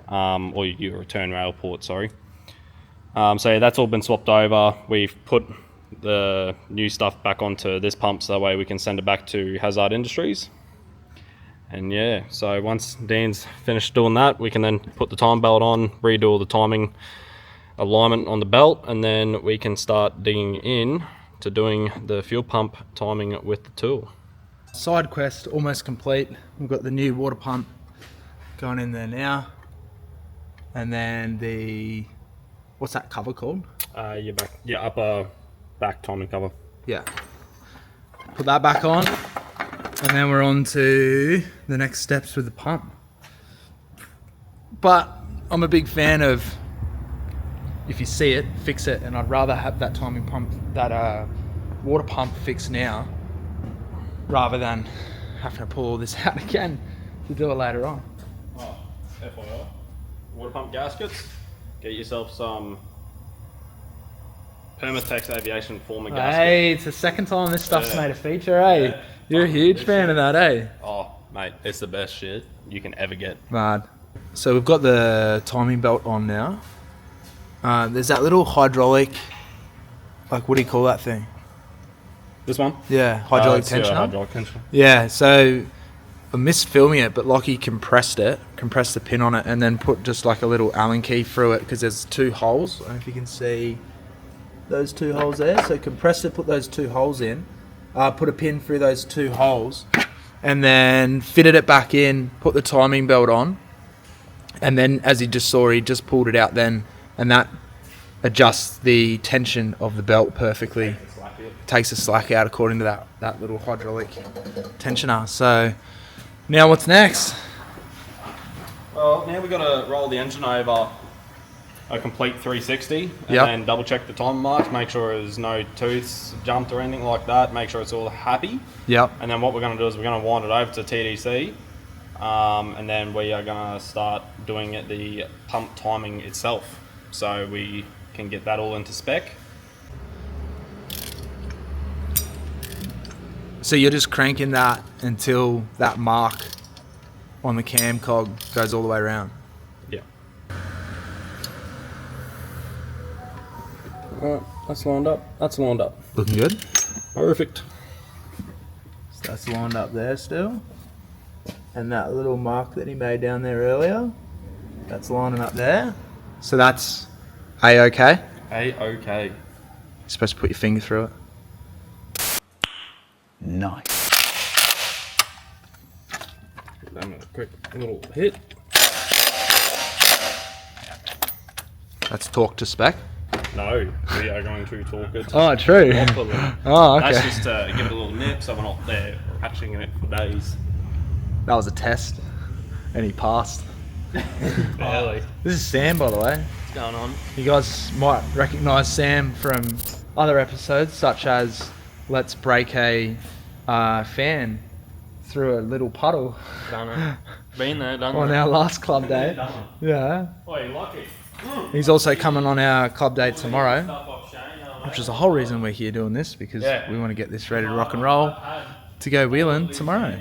or your return rail port, sorry. So yeah, that's all been swapped over. We've put the new stuff back onto this pump so that way we can send it back to Hassard Industries. And yeah, so once Dan's finished doing that, we can then put the time belt on, redo all the timing alignment on the belt, and then we can start digging in to doing the fuel pump timing with the tool. Side quest almost complete. We've got the new water pump going in there now. And then the, what's that cover called? Your upper back timing cover. Yeah. Put that back on. And then we're on to the next steps with the pump. But I'm a big fan of, if you see it, fix it. And I'd rather have that timing pump, that water pump fixed now, rather than having to pull all this out again to do it later on. Oh, FYI, water pump gaskets, get yourself some Permatex Aviation Former gasket. Hey, it's the second time this stuff's made a feature, eh? Yeah. You're a huge fan of that, eh? Oh, mate, it's the best shit you can ever get. Mad. So we've got the timing belt on now. There's that little hydraulic, like, what do you call that thing? This one? Yeah, hydraulic It's your tensioner. hydraulic tensioner. Yeah, so I missed filming it, but Locky compressed the pin on it, and then put just like a little Allen key through it, because there's 2 holes. I don't know if you can see those 2 holes there. So compressed it, put those 2 holes in, put a pin through those 2 holes, and then fitted it back in, put the timing belt on, and then as you just saw, he just pulled it out then, and that adjusts the tension of the belt perfectly. Takes the slack out according to that little hydraulic tensioner. So now what's next? Well, now we've got to roll the engine over a complete 360 and Yep. then double check the time marks, make sure there's no tooths jumped or anything like that, make sure it's all happy. Yep. And then what we're going to do is we're going to wind it over to TDC, and then we are going to start doing the pump timing itself, so we can get that all into spec. So you're just cranking that until that mark on the cam cog goes all the way around. Yeah. Alright, that's lined up. That's lined up. Looking good. Perfect. So that's lined up there still. And that little mark that he made down there earlier, that's lining up there. So that's A-okay. A-okay. You're supposed to put your finger through it. Nice. Give them a quick little hit. That's torque to spec. No, we are going to talk it. Oh, true. Properly. Oh, okay. That's just to give it a little nip so we're not there hatching in it for days. That was a test, and he passed. Barely. This is Sam, by the way. What's going on? You guys might recognise Sam from other episodes, such as Let's Break a Fan Through a Little Puddle Done it. Been there, done on that. our last club day. Done. Yeah. Oi, Locky. He's also coming on our club day tomorrow, Stuff off Shane, which is the whole reason we're here doing this, because Yeah. we want to get this ready to rock and roll to go wheeling tomorrow.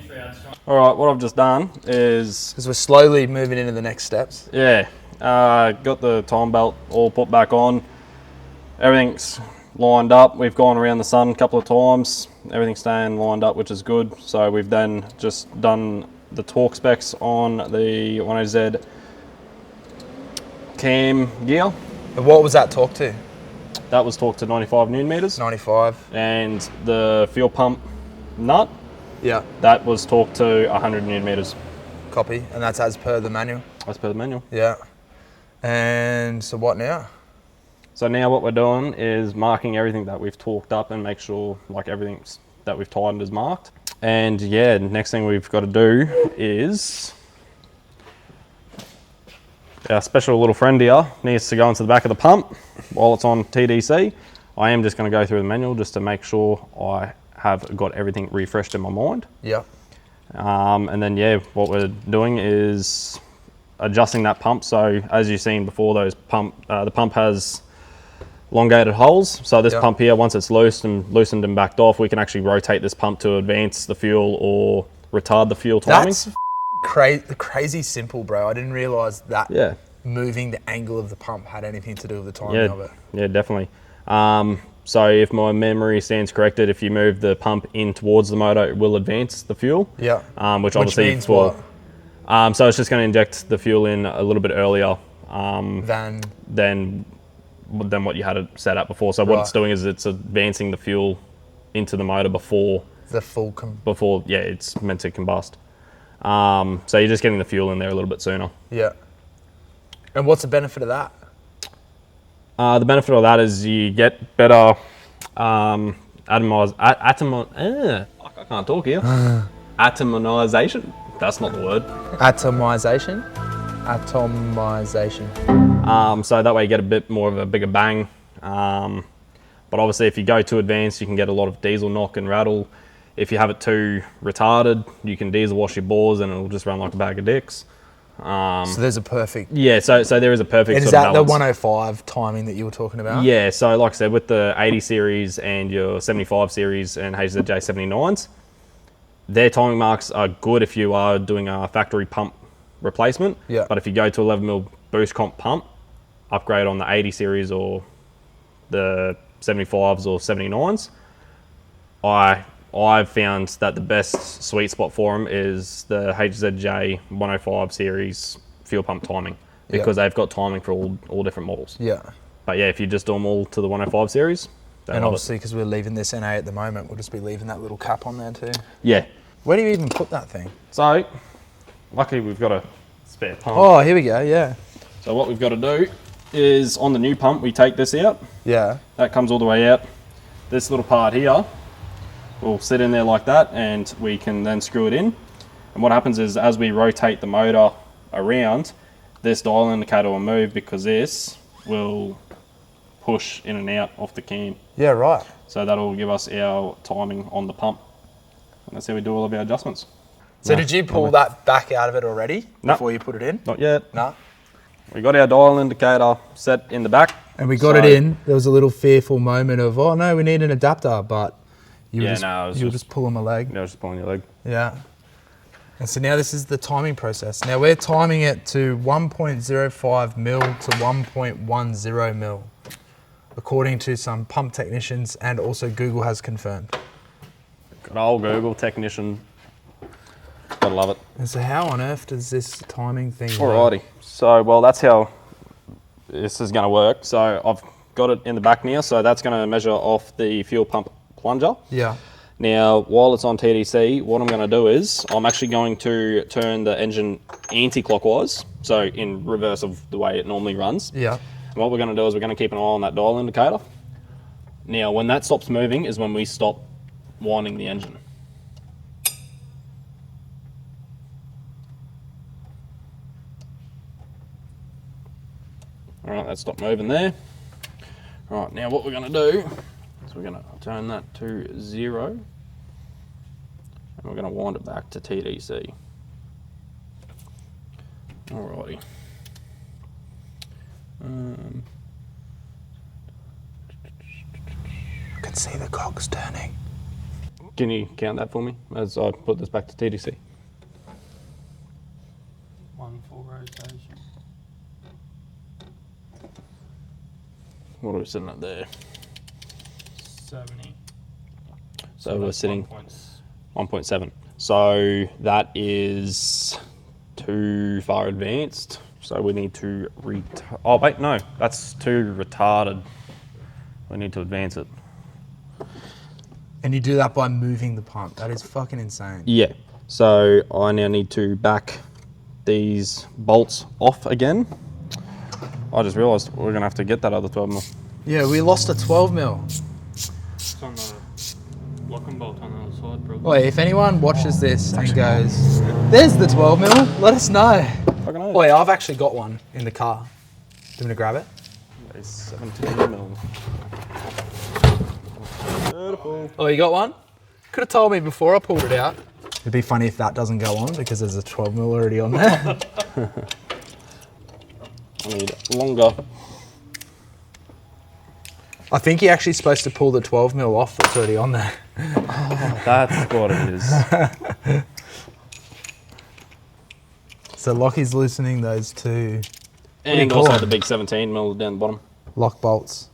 Alright, what I've just done is, Because we're slowly moving into the next steps. yeah, got the time belt all put back on. Everything's lined up. We've gone around the sun a couple of times. Everything's staying lined up, which is good. So we've then just done the torque specs on the 10Z cam gear. And what was that torque to? that was torqued to 95 Newton meters. 95. And the fuel pump nut, Yeah. that was torqued to 100 Newton meters. Copy. And that's as per the manual. As per the manual. Yeah. And so what now? So now what we're doing is marking everything that we've torqued up and make sure like everything that we've tightened is marked. And yeah, next thing we've got to do is our special little friend here needs to go into the back of the pump while it's on TDC. I am just going to go through the manual just to make sure I have got everything refreshed in my mind. Yeah. And then yeah, what we're doing is adjusting that pump. So as you've seen before, those the pump has elongated holes. So this pump here, once it's loosened and backed off, we can actually rotate this pump to advance the fuel or retard the fuel timing. That's crazy simple, bro. I didn't realize that moving the angle of the pump had anything to do with the timing of it. Yeah, definitely. So if my memory stands corrected, if you move the pump in towards the motor, it will advance the fuel. Yeah. Which obviously means what? So it's just going to inject the fuel in a little bit earlier than what you had it set up before. So what it's doing is it's advancing the fuel into the motor before the full it's meant to combust. So you're just getting the fuel in there a little bit sooner. Yeah. And what's the benefit of that? The benefit of that is you get better I can't talk here. Atomization. That's not the word. Atomization. So that way you get a bit more of a bigger bang. But obviously if you go too advanced, you can get a lot of diesel knock and rattle. If you have it too retarded, you can diesel wash your bores and it'll just run like a bag of dicks. So there's a perfect... Yeah, so there is a perfect and sort of balance. Is that the 105 timing that you were talking about? Yeah, so like I said, with the 80 series and your 75 series and HZJ 79s, their timing marks are good if you are doing a factory pump replacement. Yeah. But if you go to 11mm boost comp pump, upgrade on the 80 series or the 75s or 79s, I've found that the best sweet spot for them is the HZJ 105 series fuel pump timing because they've got timing for all different models. Yeah. But yeah, if you just do them all to the 105 series, and obviously because we're leaving this NA at the moment, we'll just be leaving that little cap on there too. Yeah. Where do you even put that thing? So, luckily we've got a spare pump. Oh, here we go, yeah. So what we've got to do is on the new pump, we take this out. Yeah. That comes all the way out. This little part here will sit in there like that and we can then screw it in. And what happens is as we rotate the motor around, this dial indicator will move because this will push in and out off the cam. Yeah, right. So that'll give us our timing on the pump. And that's how we do all of our adjustments. So did you pull that back out of it already before you put it in? Not yet. No. We got our dial indicator set in the back. And we got it in. There was a little fearful moment of, oh no, we need an adapter, but you were just pulling my leg. No, I was just pulling your leg. Yeah. And so now this is the timing process. Now we're timing it to 1.05 mil to 1.10 mil, according to some pump technicians, and also Google has confirmed. Good old Google technician. Gotta love it. And so how on earth does this timing thing work? Alrighty. So, well, that's how this is gonna work. So I've got it in the back now, so that's gonna measure off the fuel pump plunger. Yeah. Now, while it's on TDC, what I'm going to do is I'm actually going to turn the engine anti-clockwise, so in reverse of the way it normally runs. Yeah. And what we're going to do is we're going to keep an eye on that dial indicator. Now, when that stops moving is when we stop winding the engine. All right, that stopped moving there. All right, now what we're going to do is we're going to turn that to 0 and we're going to wind it back to TDC. Alrighty. I can see the cogs turning. Can you count that for me as I put this back to TDC? 1 for rotation. What are we sitting at there? 70. So we're sitting 1.7. So that is too far advanced. So we need to oh wait, no, that's too retarded. we need to advance it. And you do that by moving the pump. That is fucking insane. Yeah. So I now need to back these bolts off again. I just realised we're gonna have to get that other 12 mil. Yeah, we lost a 12 mil. It's on the locking bolt on the other side, bro. Wait, if anyone watches this and goes, there's the 12 mil, let us know. Fucking oath. Wait, I've actually got one in the car. Do you want to grab it? It's 17 mil. Beautiful. Oh, you got one? Could have told me before I pulled it out. It'd be funny if that doesn't go on because there's a 12 mil already on there. I need longer. I think you're actually supposed to pull the 12 mil off that's already on there. Oh, that's what it is. So Locky's loosening those two And call also them? the big 17 mil down the bottom. lock bolts.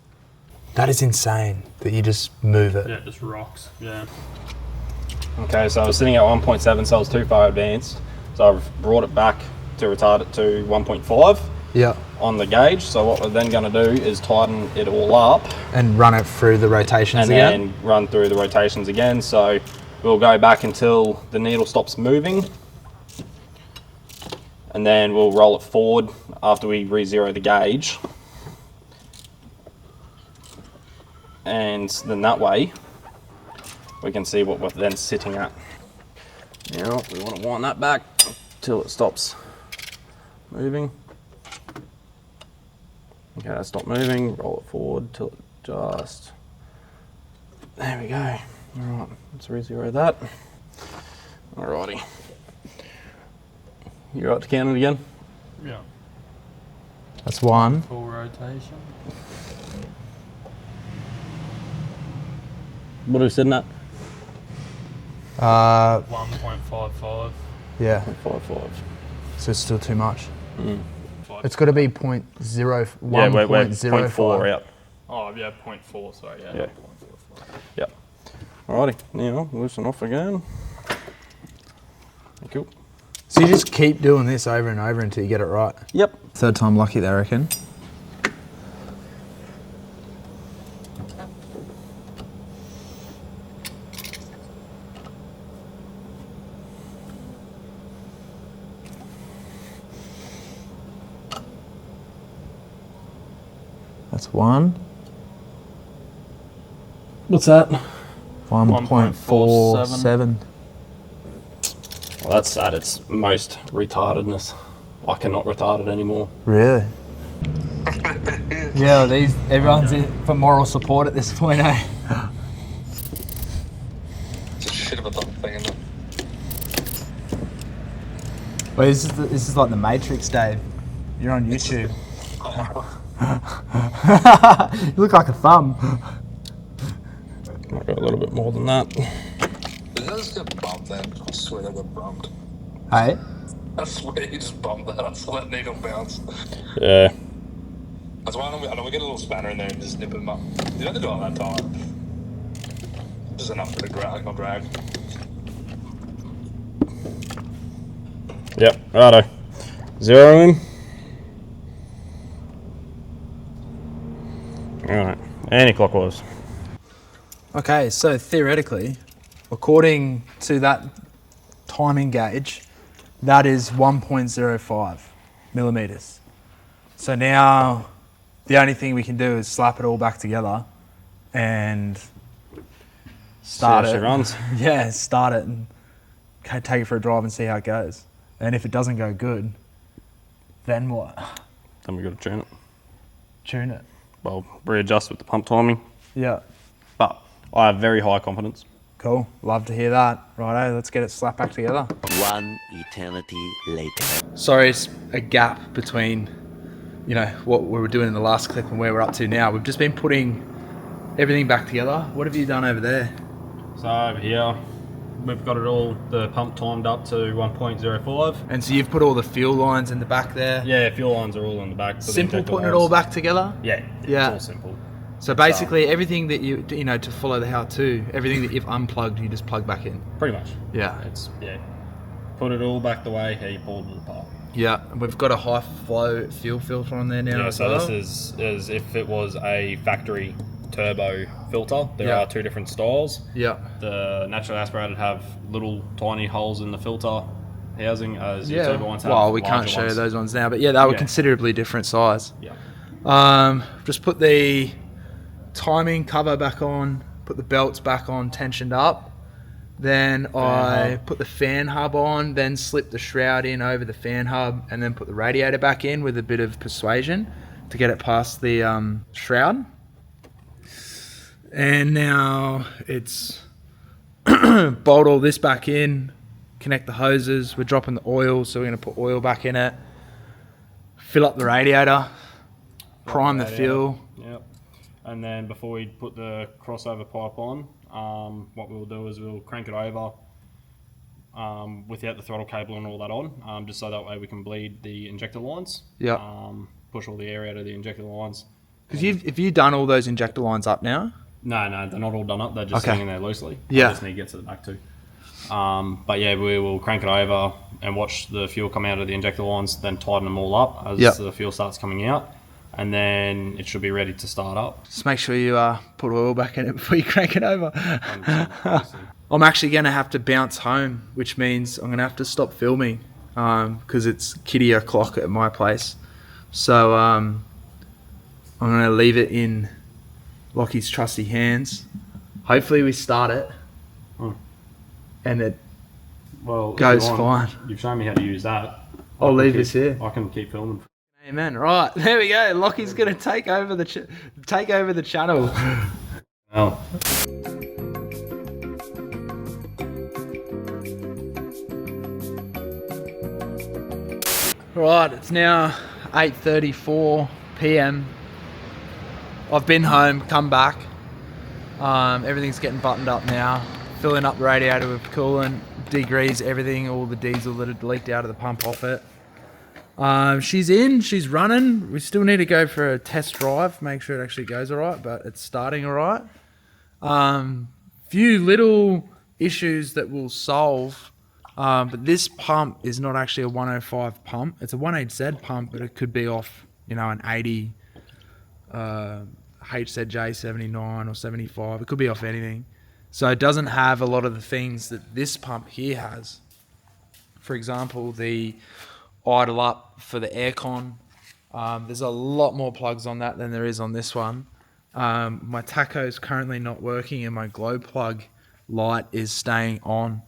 That is insane that you just move it. Yeah, it just rocks. Yeah. Okay, so I was sitting at 1.7, so I was too far advanced. So I've brought it back to retard it to 1.5 Yeah. on the gauge. So what we're then going to do is tighten it all up And run it through the rotations and again. then run through the rotations again. So we'll go back until the needle stops moving. And then we'll roll it forward after we re-zero the gauge. And then that way, we can see what we're then sitting at. Now, we want to wind that back till it stops moving. Okay, that stopped moving, roll it forward till it just... There we go. All right, let's re-zero that. Alrighty. You right to count it again? Yeah. That's one. Full rotation. What are we sitting at? 1.55. Yeah. 5.5. So it's still too much. Mm. It's got to be 0.0, Yeah, we're 1.05. 0.4 out. Oh, yeah, 0.4, sorry. Yeah. Yeah. 0.45. Yep. Alrighty, now loosen off again. Cool. So you just keep doing this over and over until you get it right. Yep. Third time lucky, I reckon. That's one. What's that? 1.47. Well, that's at its most retardedness. I cannot retard it anymore. Really? Yeah, everyone's in for moral support at this point, eh? It's a shit of a dumb thing, isn't it? Well, this is like the Matrix, Dave. You're on YouTube. You look like a thumb. Might go a little bit more than that. Did that just get bumped then? I swear that got bumped. Hey? I swear you just bumped that. I saw that needle bounce. Yeah. That's why I know we get a little spanner in there and just nip them up. You don't have to do it all that time. Just enough for the drag, not drag. Yep, righto. Zero in. Alright, anti-clockwise. Okay, so theoretically, according to that timing gauge, that is 1.05 millimeters. So now the only thing we can do is slap it all back together and start See how it. she runs. Yeah, start it and take it for a drive and see how it goes. And if it doesn't go good, then what? Then we got to tune it. Tune it. Well, readjust with the pump timing. Yeah, But I have very high confidence. cool. Love to hear that. Righto, let's get it slapped back together. One eternity later. Sorry, it's a gap between, you know, what we were doing in the last clip and where we're up to now. We've just been putting everything back together. What have you done over there? So over here, we've got it all, the pump timed up to 1.05. And so you've put all the fuel lines in the back there. Yeah, fuel lines are all in the back. for the Simple injector putting it lines. all back together. Yeah, Yeah. it's all simple. So basically everything that you know, to follow the how-to, everything that you've unplugged, you just plug back in. Pretty much. Yeah. Yeah. Put it all back the way how you pulled it apart. Yeah, and we've got a high flow fuel filter on there now Yeah, as so well. this is if it was a factory turbo filter. There Yeah. are two different styles. Yeah. The naturally aspirated have little tiny holes in the filter housing, as your turbo ones have. Well, we can't larger show you ones. those ones now, but yeah, they were Yeah. considerably different size. Yeah. Just put the timing cover back on, put the belts back on, tensioned up. Then I hub. put the fan hub on, then slip the shroud in over the fan hub, and then put the radiator back in with a bit of persuasion to get it past the shroud. And now it's bolt all this back in, connect the hoses. We're dropping the oil, so we're going to put oil back in it. Fill up the radiator, prime the fuel. Yep. And then before we put the crossover pipe on, what we'll do is we'll crank it over without the throttle cable and all that on, just so that way we can bleed the injector lines. Yep. Push all the air out of the injector lines. Because if you've done all those injector lines up now? No, they're not all done up. They're just Okay. sitting there loosely. Yeah. I just need to get to the back too. But yeah, we will crank it over and watch the fuel come out of the injector lines, then tighten them all up as Yep. the fuel starts coming out. And then it should be ready to start up. Just make sure you put oil back in it before you crank it over. 100%. I'm actually going to have to bounce home, which means I'm going to have to stop filming because it's kitty o'clock at my place. So I'm going to leave it in Locky's trusty hands. Hopefully we start it and it Well, if goes you want, fine. You've shown me how to use that. I'll I can leave keep- this here. I can keep filming. Amen. Right, there we go. Locky's going to take over the channel. Oh. Right, it's now 8:34 p.m. I've been home, come back. Everything's getting buttoned up now. Filling up the radiator with coolant, degrease everything, all the diesel that had leaked out of the pump off it. She's in, she's running. We still need to go for a test drive, make sure it actually goes all right, but it's starting all right. Few little issues that we'll solve. But this pump is not actually a 105 pump. It's a 18Z pump, but it could be off, an 80 HZJ 79 or 75. It could be off anything. So it doesn't have a lot of the things that this pump here has. For example, the idle up for the aircon. There's a lot more plugs on that than there is on this one. My tacho is currently not working and my glow plug light is staying on.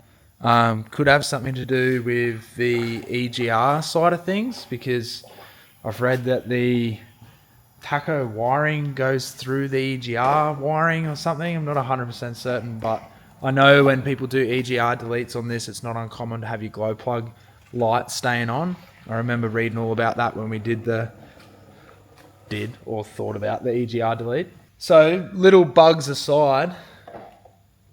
Could have something to do with the EGR side of things because I've read that the tacho wiring goes through the EGR wiring or something. I'm not 100% certain, but I know when people do EGR deletes on this, it's not uncommon to have your glow plug light staying on. I remember reading all about that when we thought about the EGR delete. So little bugs aside,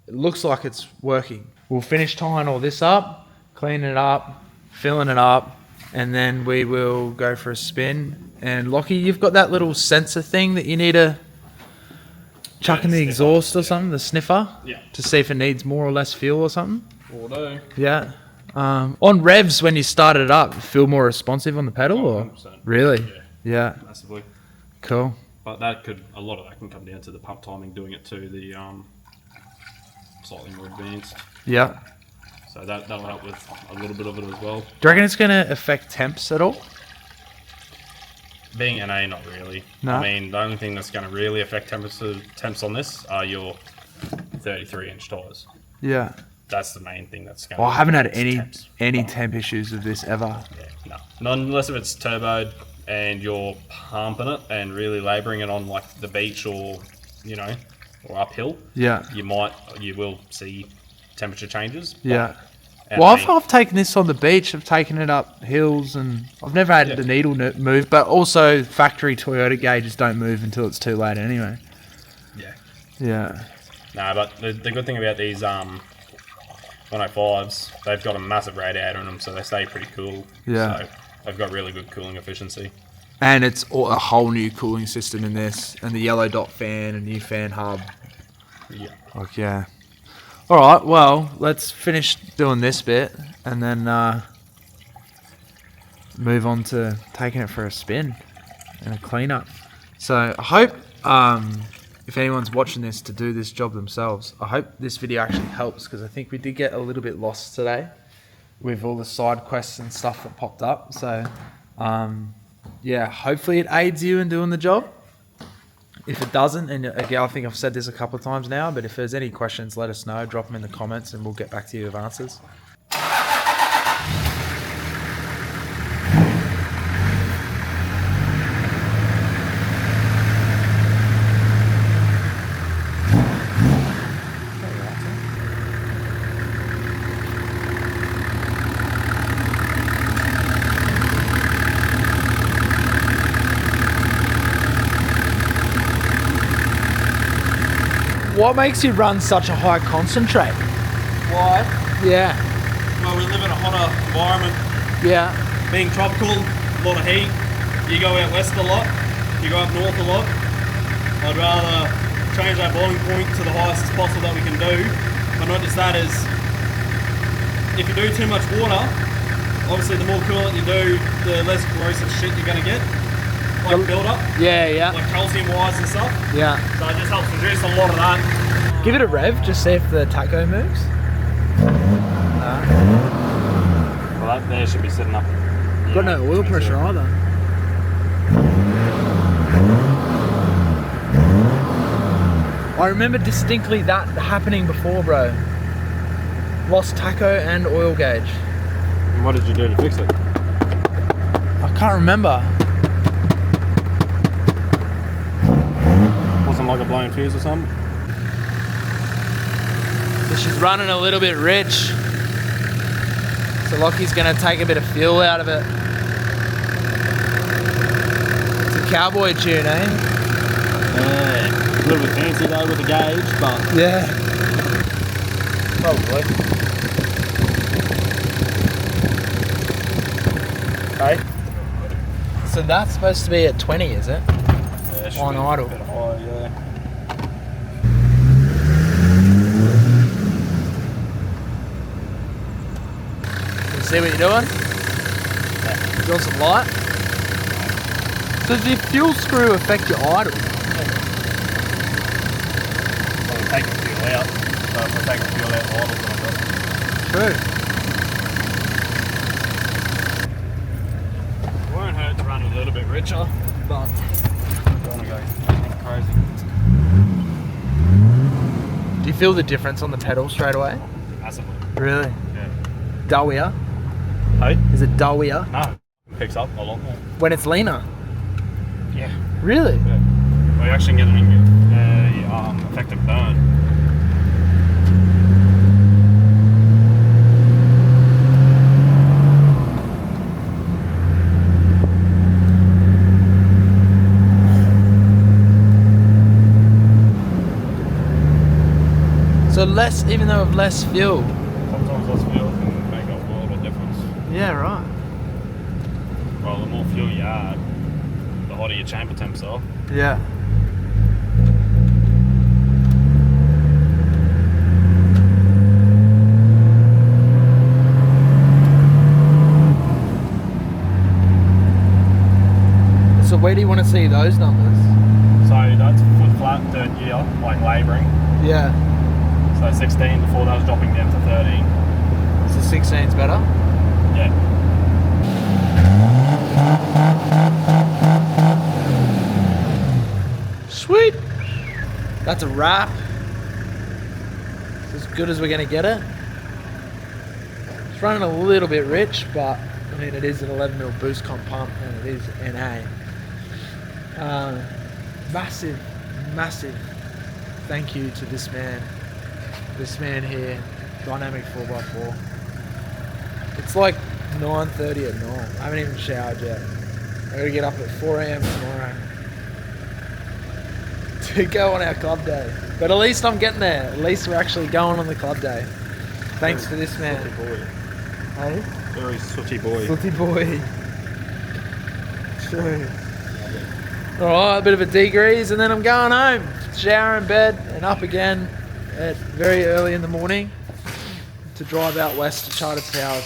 it looks like it's working. We'll finish tying all this up, cleaning it up, filling it up, and then we will go for a spin. And Locky, you've got that little sensor thing that you need to chuck in the exhaust or something, the sniffer, to see if it needs more or less fuel or something. Will do. Yeah. On revs, when you started it up, feel more responsive on the pedal, or 100%. really? Yeah. Massively. Cool. But a lot of that can come down to the pump timing, doing it to the slightly more advanced. Yeah. So that'll help with a little bit of it as well. Do you reckon it's going to affect temps at all? Being NA, not really. No. I mean, the only thing that's going to really affect temps on this are your 33-inch tyres. Yeah. That's the main thing that's going. Well, I haven't had temps. any temp issues with this ever. Yeah, no. Not unless if it's turboed and you're pumping it and really labouring it on like the beach or or uphill. Yeah. You will see temperature changes. Yeah. But Well, NA, I've taken this on the beach. I've taken it up hills, and I've never had the needle move. But also, factory Toyota gauges don't move until it's too late anyway. yeah. Yeah. No, but the good thing about these 105s, they've got a massive radiator in them, so they stay pretty cool. Yeah. So they've got really good cooling efficiency. And it's a whole new cooling system in this, and the yellow dot fan, a new fan hub. Yeah. Like, yeah. All right. Well, let's finish doing this bit, and then move on to taking it for a spin and a cleanup. So I hope if anyone's watching this to do this job themselves. I hope this video actually helps because I think we did get a little bit lost today with all the side quests and stuff that popped up. So yeah, hopefully it aids you in doing the job. If it doesn't, and again, I think I've said this a couple of times now, but if there's any questions, let us know. Drop them in the comments and we'll get back to you with answers. What makes you run such a high concentrate? Why? Yeah. Well, we live in a hotter environment. Yeah. Being tropical, a lot of heat. You go out west a lot. You go up north a lot. I'd rather change our boiling point to the highest as possible that we can do. But not just that, is if you do too much water, obviously the more coolant you do, the less corrosive shit you're going to get. Like build up. Yeah, yeah. Like calcium wise and stuff. Yeah. So it just helps reduce a lot of that. Give it a rev, just see if the taco moves. Well, that there should be sitting up. Got no oil pressure either. I remember distinctly that happening before, bro. Lost taco and oil gauge. And what did you do to fix it? I can't remember. Wasn't like a blown fuse or something? So she's running a little bit rich. So Locky's gonna take a bit of fuel out of it. It's a cowboy tune, eh? Yeah, a little bit fancy though with the gauge, but Yeah. Probably. Okay. So that's supposed to be at 20, is it? Yeah, it should On be idle. a bit high, yeah. You see what you're doing? Yeah. Doing some light? So does your fuel screw affect your idle? Well, we're taking fuel out. So if we're taking fuel out, the idle's going to True. It won't hurt to run a little bit richer, but don't want to go crazy. Do you feel the difference on the pedal straight away? Massively. Really? Yeah. Dullier? Hey? Is it dullier? No. It picks up a lot more. When it's leaner? Yeah. Really? Yeah. Well, you're actually getting effective burn. So less, even though with less fuel. Sometimes less fuel can make a world of difference. Yeah, right. Well, the more fuel you add, the hotter your chamber temps are. Yeah. So where do you want to see those numbers? So that's foot flat, third year, like labouring. Yeah. So 16 before that was dropping down to 13. So 16's better? Yeah. Sweet. That's a wrap. It's as good as we're going to get it. It's running a little bit rich, but I mean it is an 11mm boost comp pump and it is NA. Massive thank you to this man here, Dynamic 4x4. It's like 9:30 at night. I haven't even showered yet. I gotta get up at 4 AM tomorrow to go on our club day. But at least I'm getting there. At least we're actually going on the club day. Thanks to this man. Sooty boy. Hey? Very sooty boy. Sooty boy. True. Alright, a bit of a degrease and then I'm going home. Shower in bed and up again at very early in the morning to drive out west to Charter Towers.